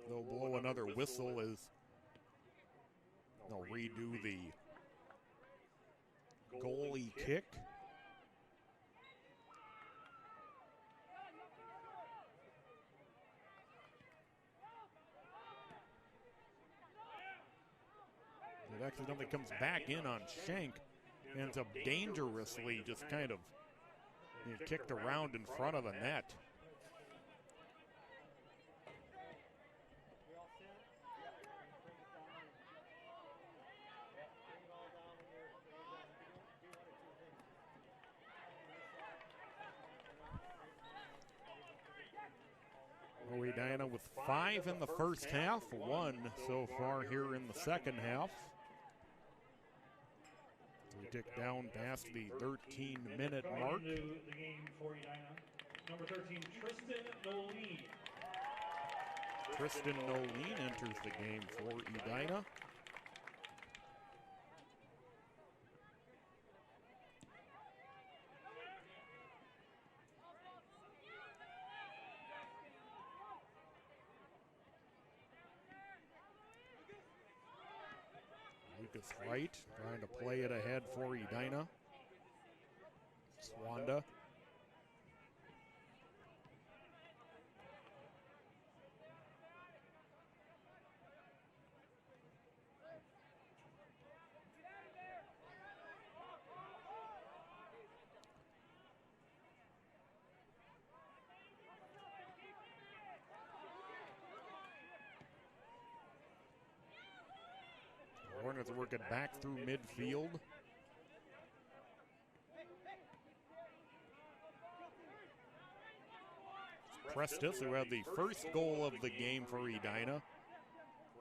They'll blow another whistle as they'll redo the goalie kick. It accidentally comes back in on Shank. Ends up dangerously just kind of kicked around in front of the net. Edina with 5 in the first half, 1 so far here in the second half. We tick down past the 13-minute mark. Into the game for Edina. Number 13, Tristan Nolene. Tristan Nolene enters the game for Edina. Lucas Wright trying to play it ahead for Edina. Swanda. Hornets work it back through midfield. Prestis, who had the first goal of the game for Edina.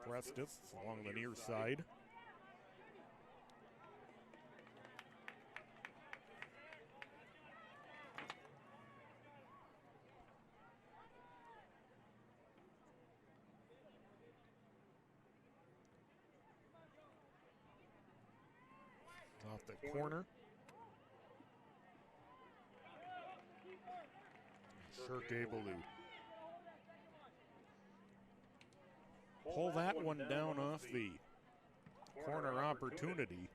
Prestis along the near side. Off the corner. Sergei Balou. Pull that one down off the corner opportunity.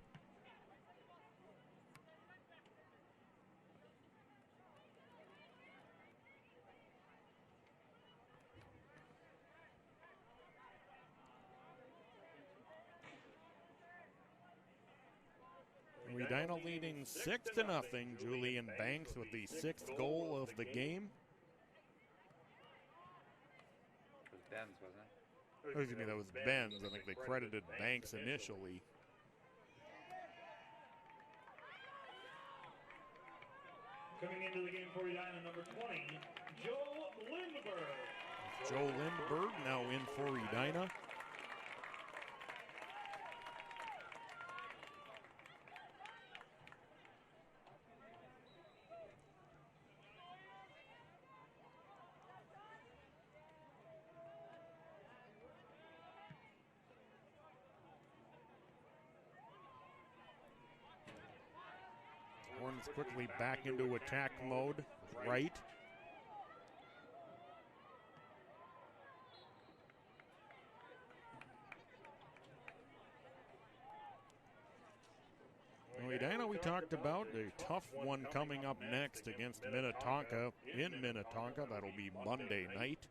Edina leading 6-0. Julian Banks with the 6th goal of the game. It was Ben's, wasn't it? Oh, excuse me, that was Ben's. I think they credited Banks initially. Coming into the game for Edina, number 20, Joe Lindberg. Joe Lindberg now in for Edina. Hornets quickly back into attack mode, right. Well, Edina, we talked about a tough one coming up next against Minnetonka in Minnetonka. That'll be Monday night.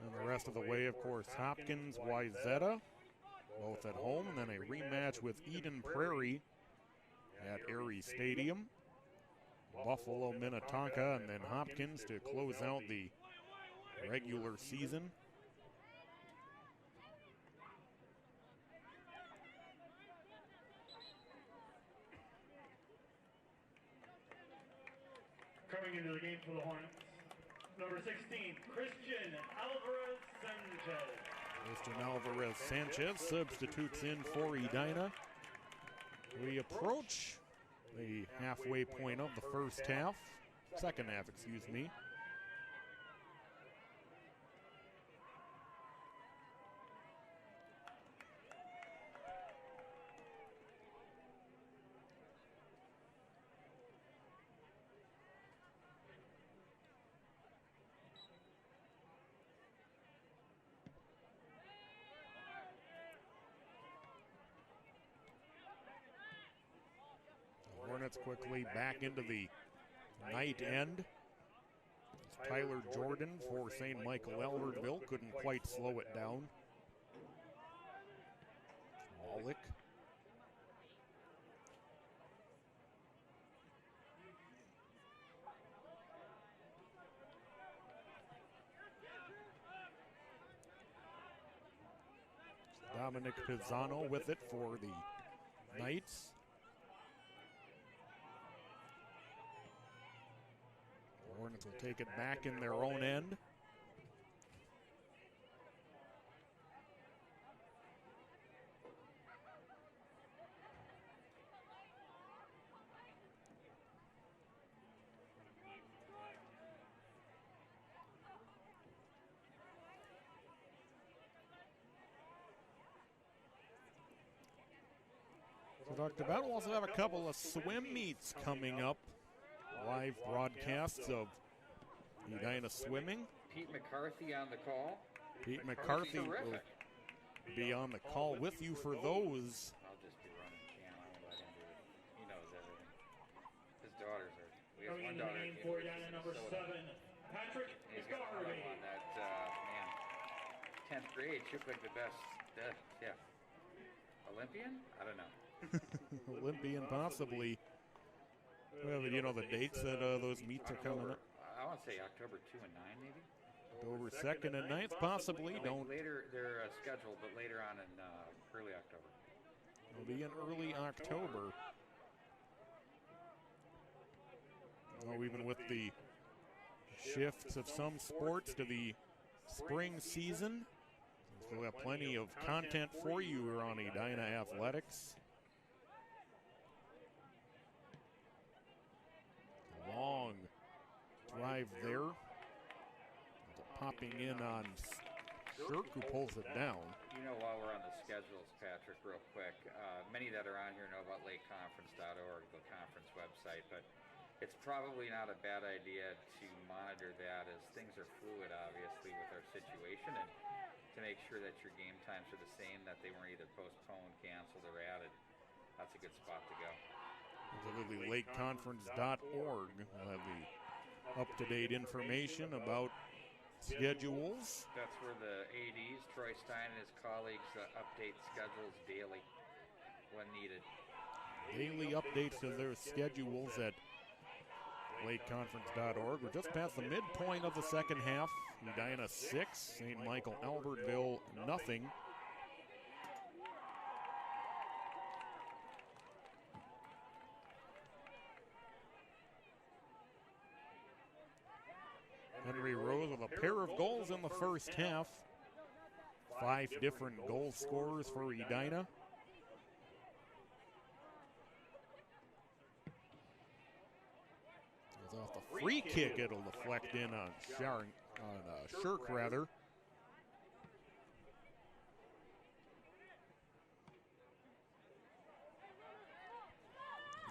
And the rest of the way, of course, Hopkins, Wyzetta, both at home, and then a rematch with Eden Prairie at Erie Stadium. Buffalo, Minnetonka, and then Hopkins to close out the regular season. Coming into the game for the Hornets, number 16, Christian Alvarez Sanchez. Christian Alvarez Sanchez substitutes in for Edina. We approach the halfway point of the first half, second half, excuse me. Hornets quickly back into the night end. Tyler Jordan for St. Michael Albertville couldn't quite slow it down. Malik. Dominic Pizzano with it for the Knights. Hornets will take it back in their own end. So talked about, we'll also have a couple of swim meets coming up. Live broadcasts of Edina swimming. Pete McCarthy on the call. Pete McCarthy will Terrific. be on the call with you for those. I'll just be running cam. I won't let him do it. He knows everything. His daughters are. We have Coming one into the daughter. game in for University Edina, of number Minnesota. 7, Patrick He's got another Garvey. one that, man, 10th grade, she looked like the best, yeah. Olympian? I don't know. Olympian possibly. Well, you know the dates that those meets are coming up? I want to say October 2 and 9, maybe. October 2nd and 9th, possibly. Don't. Later, they're scheduled, but later on in early October. It'll be in early October. Oh, even with the shifts of some sports to the spring season, we'll have plenty of content for you here on Edina Athletics. Long drive there. Popping in on Shirk, who pulls it down. You know, while we're on the schedules, Patrick, real quick, many that are on here know about lakeconference.org, the conference website, but it's probably not a bad idea to monitor that as things are fluid, obviously, with our situation, and to make sure that your game times are the same, that they weren't either postponed, canceled, or added. That's a good spot to go. Absolutely, lakeconference.org will have the up-to-date information about schedules. That's where the ADs, Troy Stein and his colleagues, update schedules daily when needed. Daily updates to their schedules at lakeconference.org. We're just past the midpoint of the second half. Edina 6, St. Michael Albertville nothing. Henry Rose with a pair of goals in the first half. 5 different goal scorers for Edina. It's off the free kick. It'll deflect in on Shirk, rather.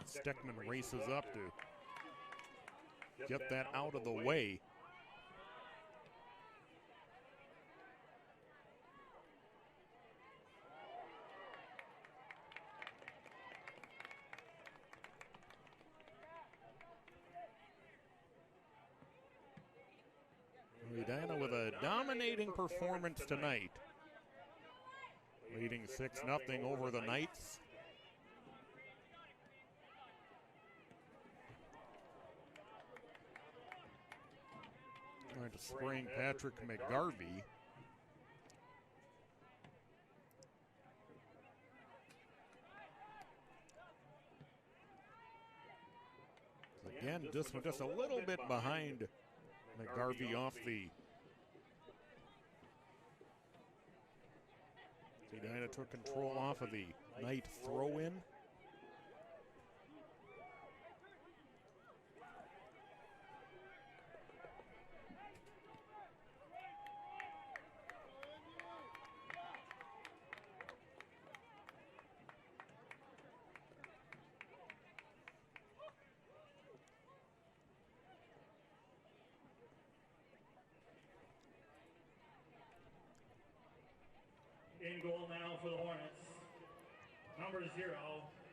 Steckman races up to get that out of the way. Edina with a dominating performance tonight, leading 6-0 over the Knights. Trying to spring Patrick McGarvey. Again, just a little bit behind McGarvey off the. Edina took control off of the Knight throw-in. In goal now for the Hornets, number 0,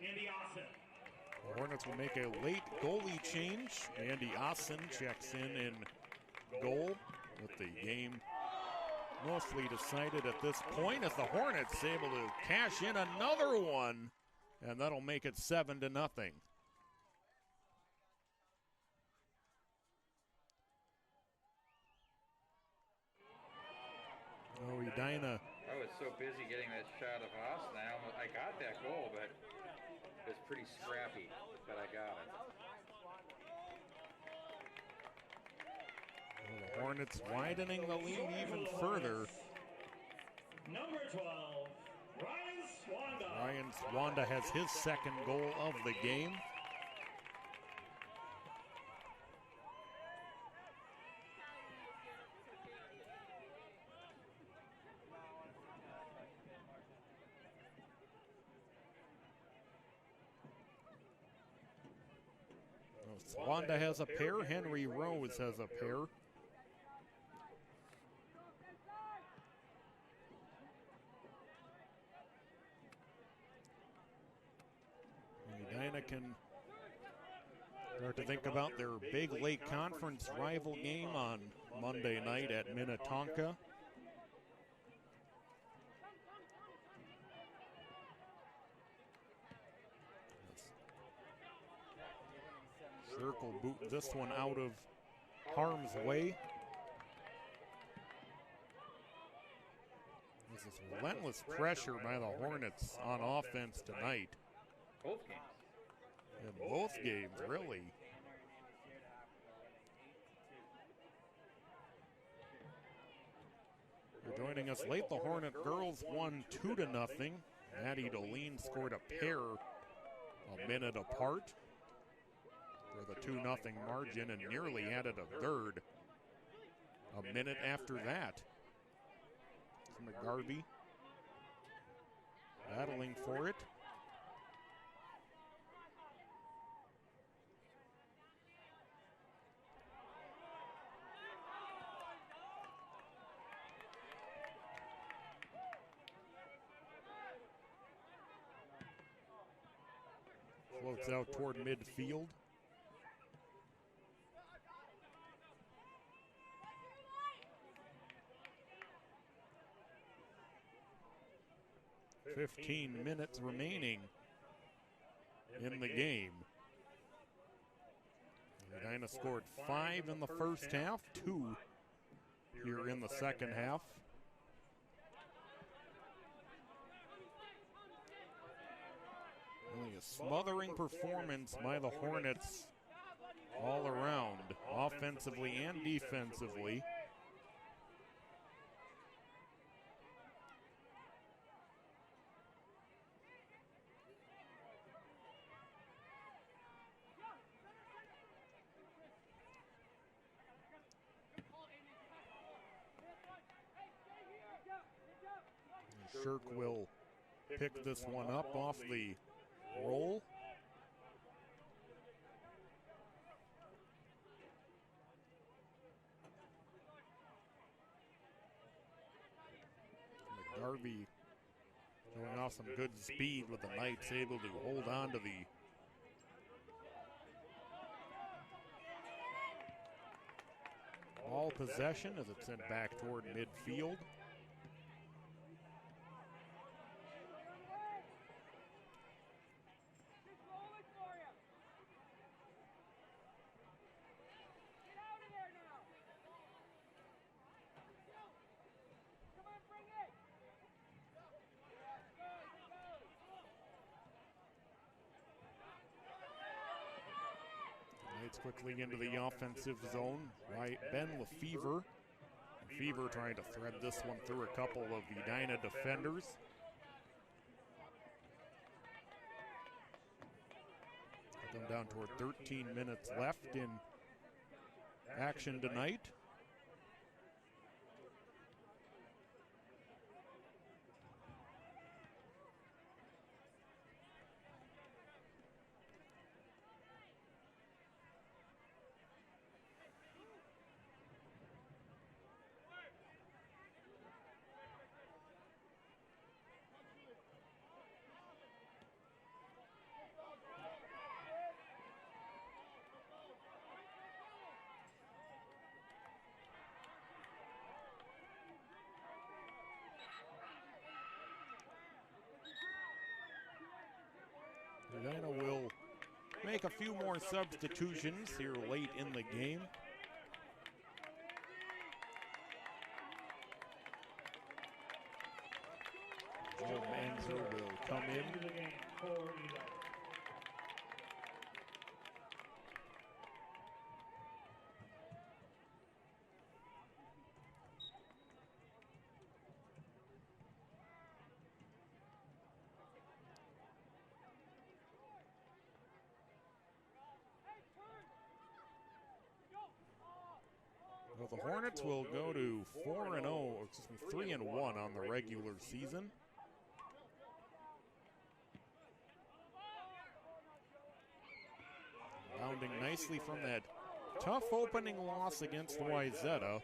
Andy Austin. The Hornets will make a late goalie change. Andy Austin checks in goal, with the game mostly decided at this point as the Hornets able to cash in another one, and that'll make it 7-0. Oh, Edina. I was so busy getting that shot of Austin, I got that goal, but it was pretty scrappy, but I got it. Well, the Hornets widening the lead even further. Number 12, Ryan Swanda. Ryan Swanda has his second goal of the game. Swanda has a pair. Henry Rose has a pair. Edina can start to think about their big Lake Conference rival game on Monday night at Minnetonka. Shirk will boot this one out of harm's way. This is relentless pressure by the Hornets on offense tonight. Both games. In both games, really. You're joining us late. The Hornet girls won 2-0. Maddie Dolene scored a pair a minute apart for the 2-0 margin and nearly added a third a minute after that. McGarvey battling for it. Floats out toward midfield. "15 minutes remaining in the game. Edina scored 5 in the first half, 2 here in the second half. Really a smothering performance by the Hornets all around, offensively and defensively. Shirk will pick this one up off the roll. McGarvey showing off some good speed with the Knights, able to hold on to the ball possession as it's sent back toward midfield. Quickly into the offensive zone, right? Ben Lefevre. Lefevre trying to thread this one through a couple of Edina defenders. Put them down toward 13 minutes left in action tonight. Edina will make a few more substitutions here late in the game. Joe Manzer will come in. Well, the Hornets will go to 3-1 on the regular season. Bounding nicely from that tough opening loss against Wayzata.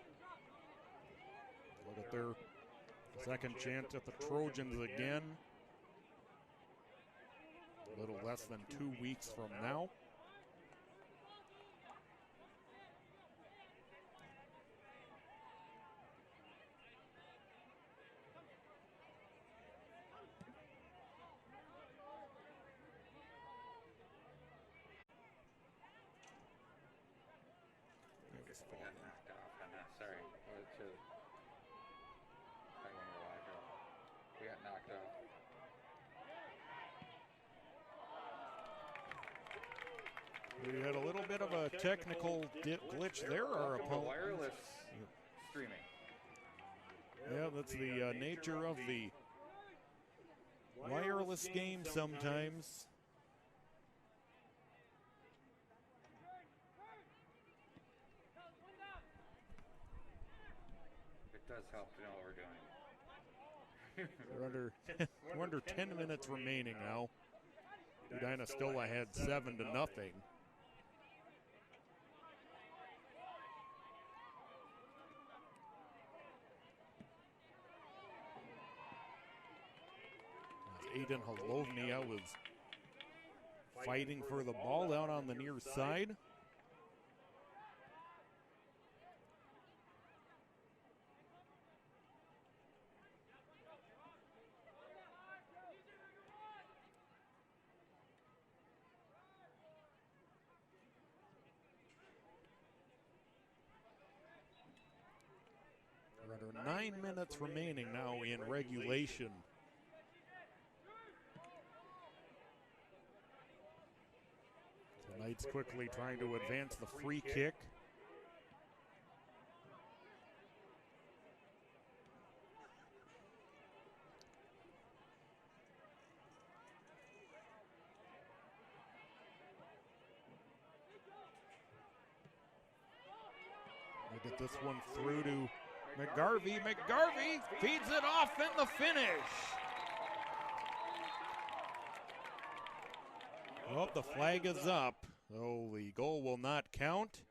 Look at their second chance at the Trojans again. A little less than 2 weeks from now. We had a little bit of a technical glitch there. Our The opponent. wireless streaming. Yeah, that's the nature of the wireless game sometimes. It does help to know what we're doing. We're under 10 minutes remaining now. Edina still ahead 7-0. Aiden Halovnia was fighting for the ball out on the near side. We're under 9 minutes remaining now in regulation. Knight's quickly trying to advance the free kick. We'll get this one through to McGarvey. McGarvey feeds it off in the finish. Well, the flag is up. Oh, the goal will not count.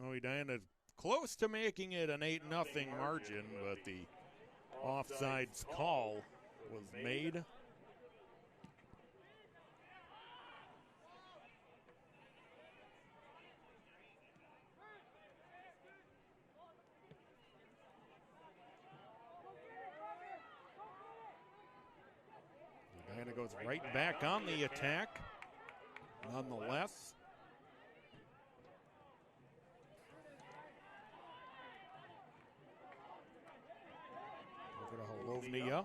Oh, Edina close to making it an 8-0 margin, but the offsides call was made. Edina goes right back on the attack, nonetheless. Over to Halovnia.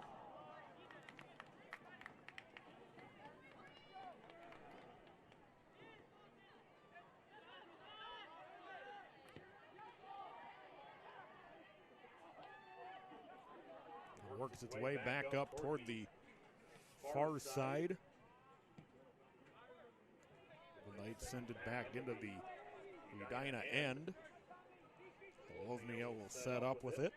Works its way back up toward the far side. The Knights send it back into the Edina end. Halovnia will set up with it.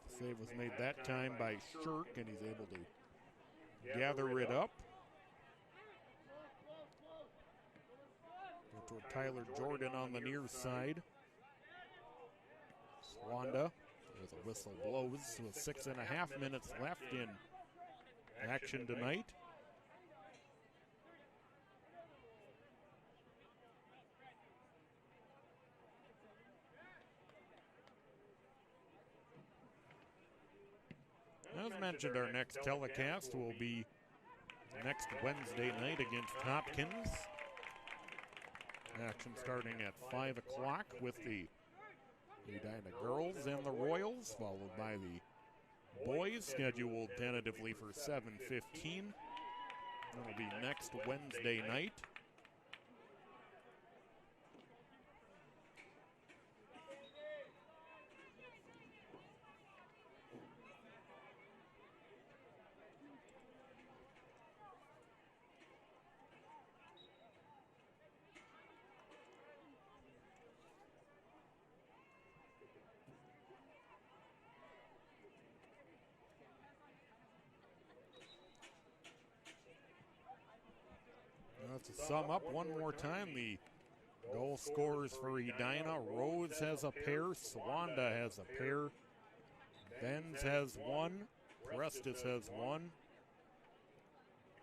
The save was made that time by Shirk, and he's able to gather it up. Go toward Tyler Jordan on the near side. Swanda, as a whistle blows, with 6.5 minutes left in action tonight. As mentioned, our next telecast will be next Wednesday night against Hopkins. Action starting at 5 o'clock with the Edina girls and the Royals, followed by the boys, scheduled tentatively for 7:15. That'll be next Wednesday night. To sum up one more time, the goal scorers for Edina: Rhodes has a pair, Swanda has a pair, Benz has one, Prestis has one,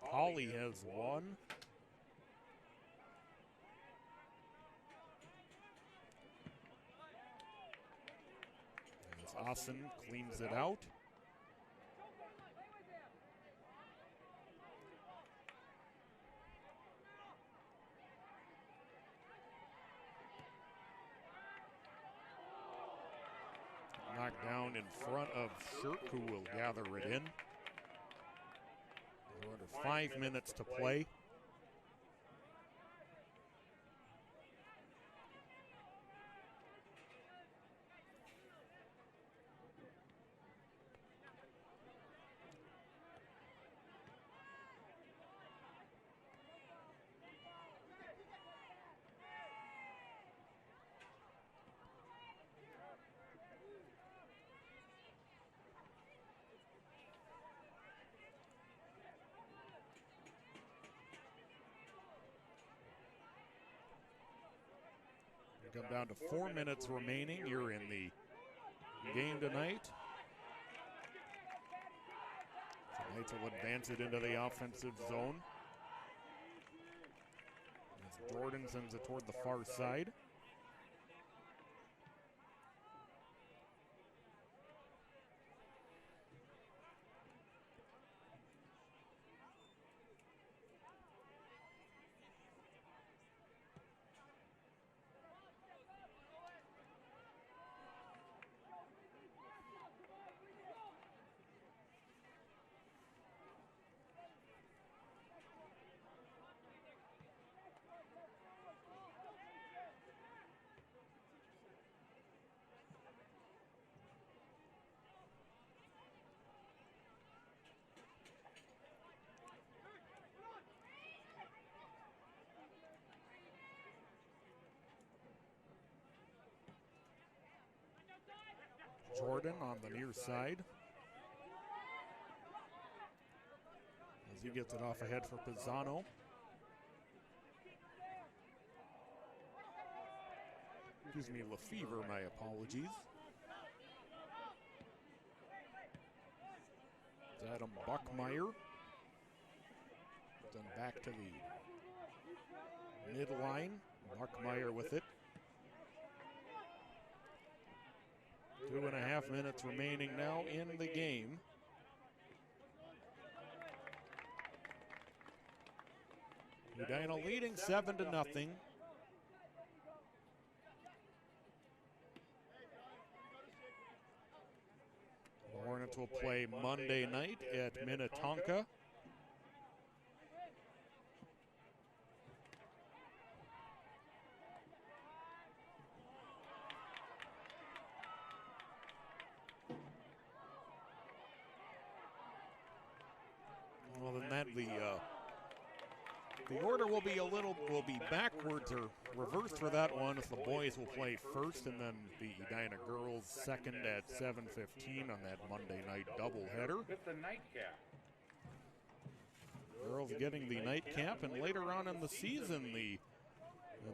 Holly has one, as Asen cleans it out. Back down in front of Shirk, who will gather it in. Under 5 minutes to play. Come down to 4 minutes remaining here in the game tonight. So Knights will advance it into the offensive zone. As Jordan sends it toward the far side. Jordan on the near side. As he gets it off ahead for Pisano. Excuse me, Lefevre, my apologies. It's Adam Buckmeyer. Done back to the midline. Buckmeyer with it. 2.5 minutes remaining now in the game. Edina leading 7-0. The Hornets will play Monday night at Minnetonka. Well, then that the order will be backwards or reversed for that one, as the boys will play first, and then the Edina girls second at 7:15 on that Monday night doubleheader. With the nightcap. Girls getting the nightcap, and later on in the season, the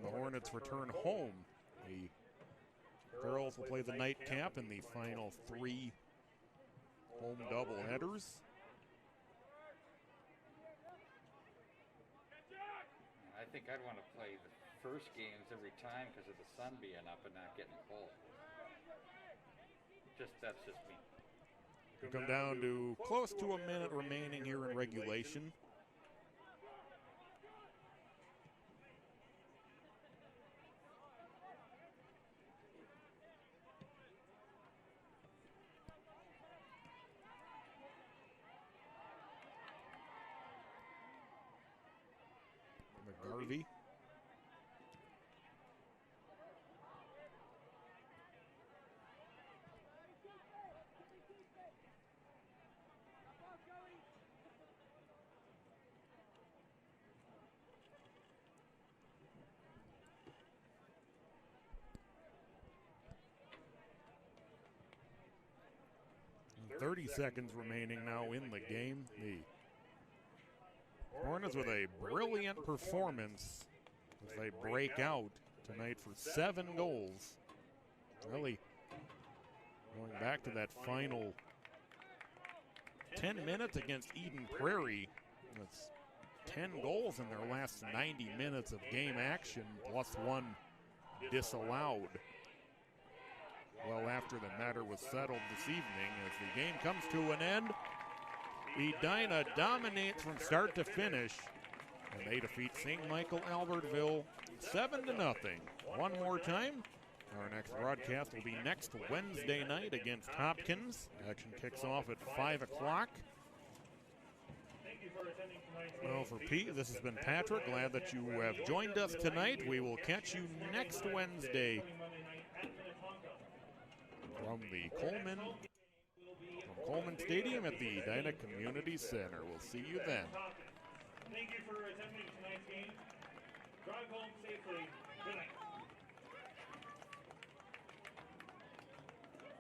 Hornets return home. The girls will play the nightcap in the final 3 home doubleheaders. I think I'd want to play the first games every time because of the sun being up and not getting cold. That's just me. We come down to close to a minute remaining here in regulation. McGarvey. And 30 seconds remaining now in the game. The Hornets with a brilliant performance as they break out tonight for 7 goals. Really going back to that final 10 minutes against Eden Prairie. That's 10 goals in their last 90 minutes of game action, plus 1 disallowed. Well, after the matter was settled this evening, as the game comes to an end, Edina dominates from start to finish, and they defeat St. Michael Albertville 7-0. One more time, Our next broadcast will be next Wednesday night against Hopkins. Action kicks off at 5 o'clock. Thank you for attending tonight's game. Well, for Pete, this has been Patrick. Glad that you have joined us tonight. We will catch you next Wednesday Monday night at Minnetonka. from Coleman Stadium at the Edina Community Center. We'll see you then. Thank you for attending tonight's game. Drive home safely. Good night.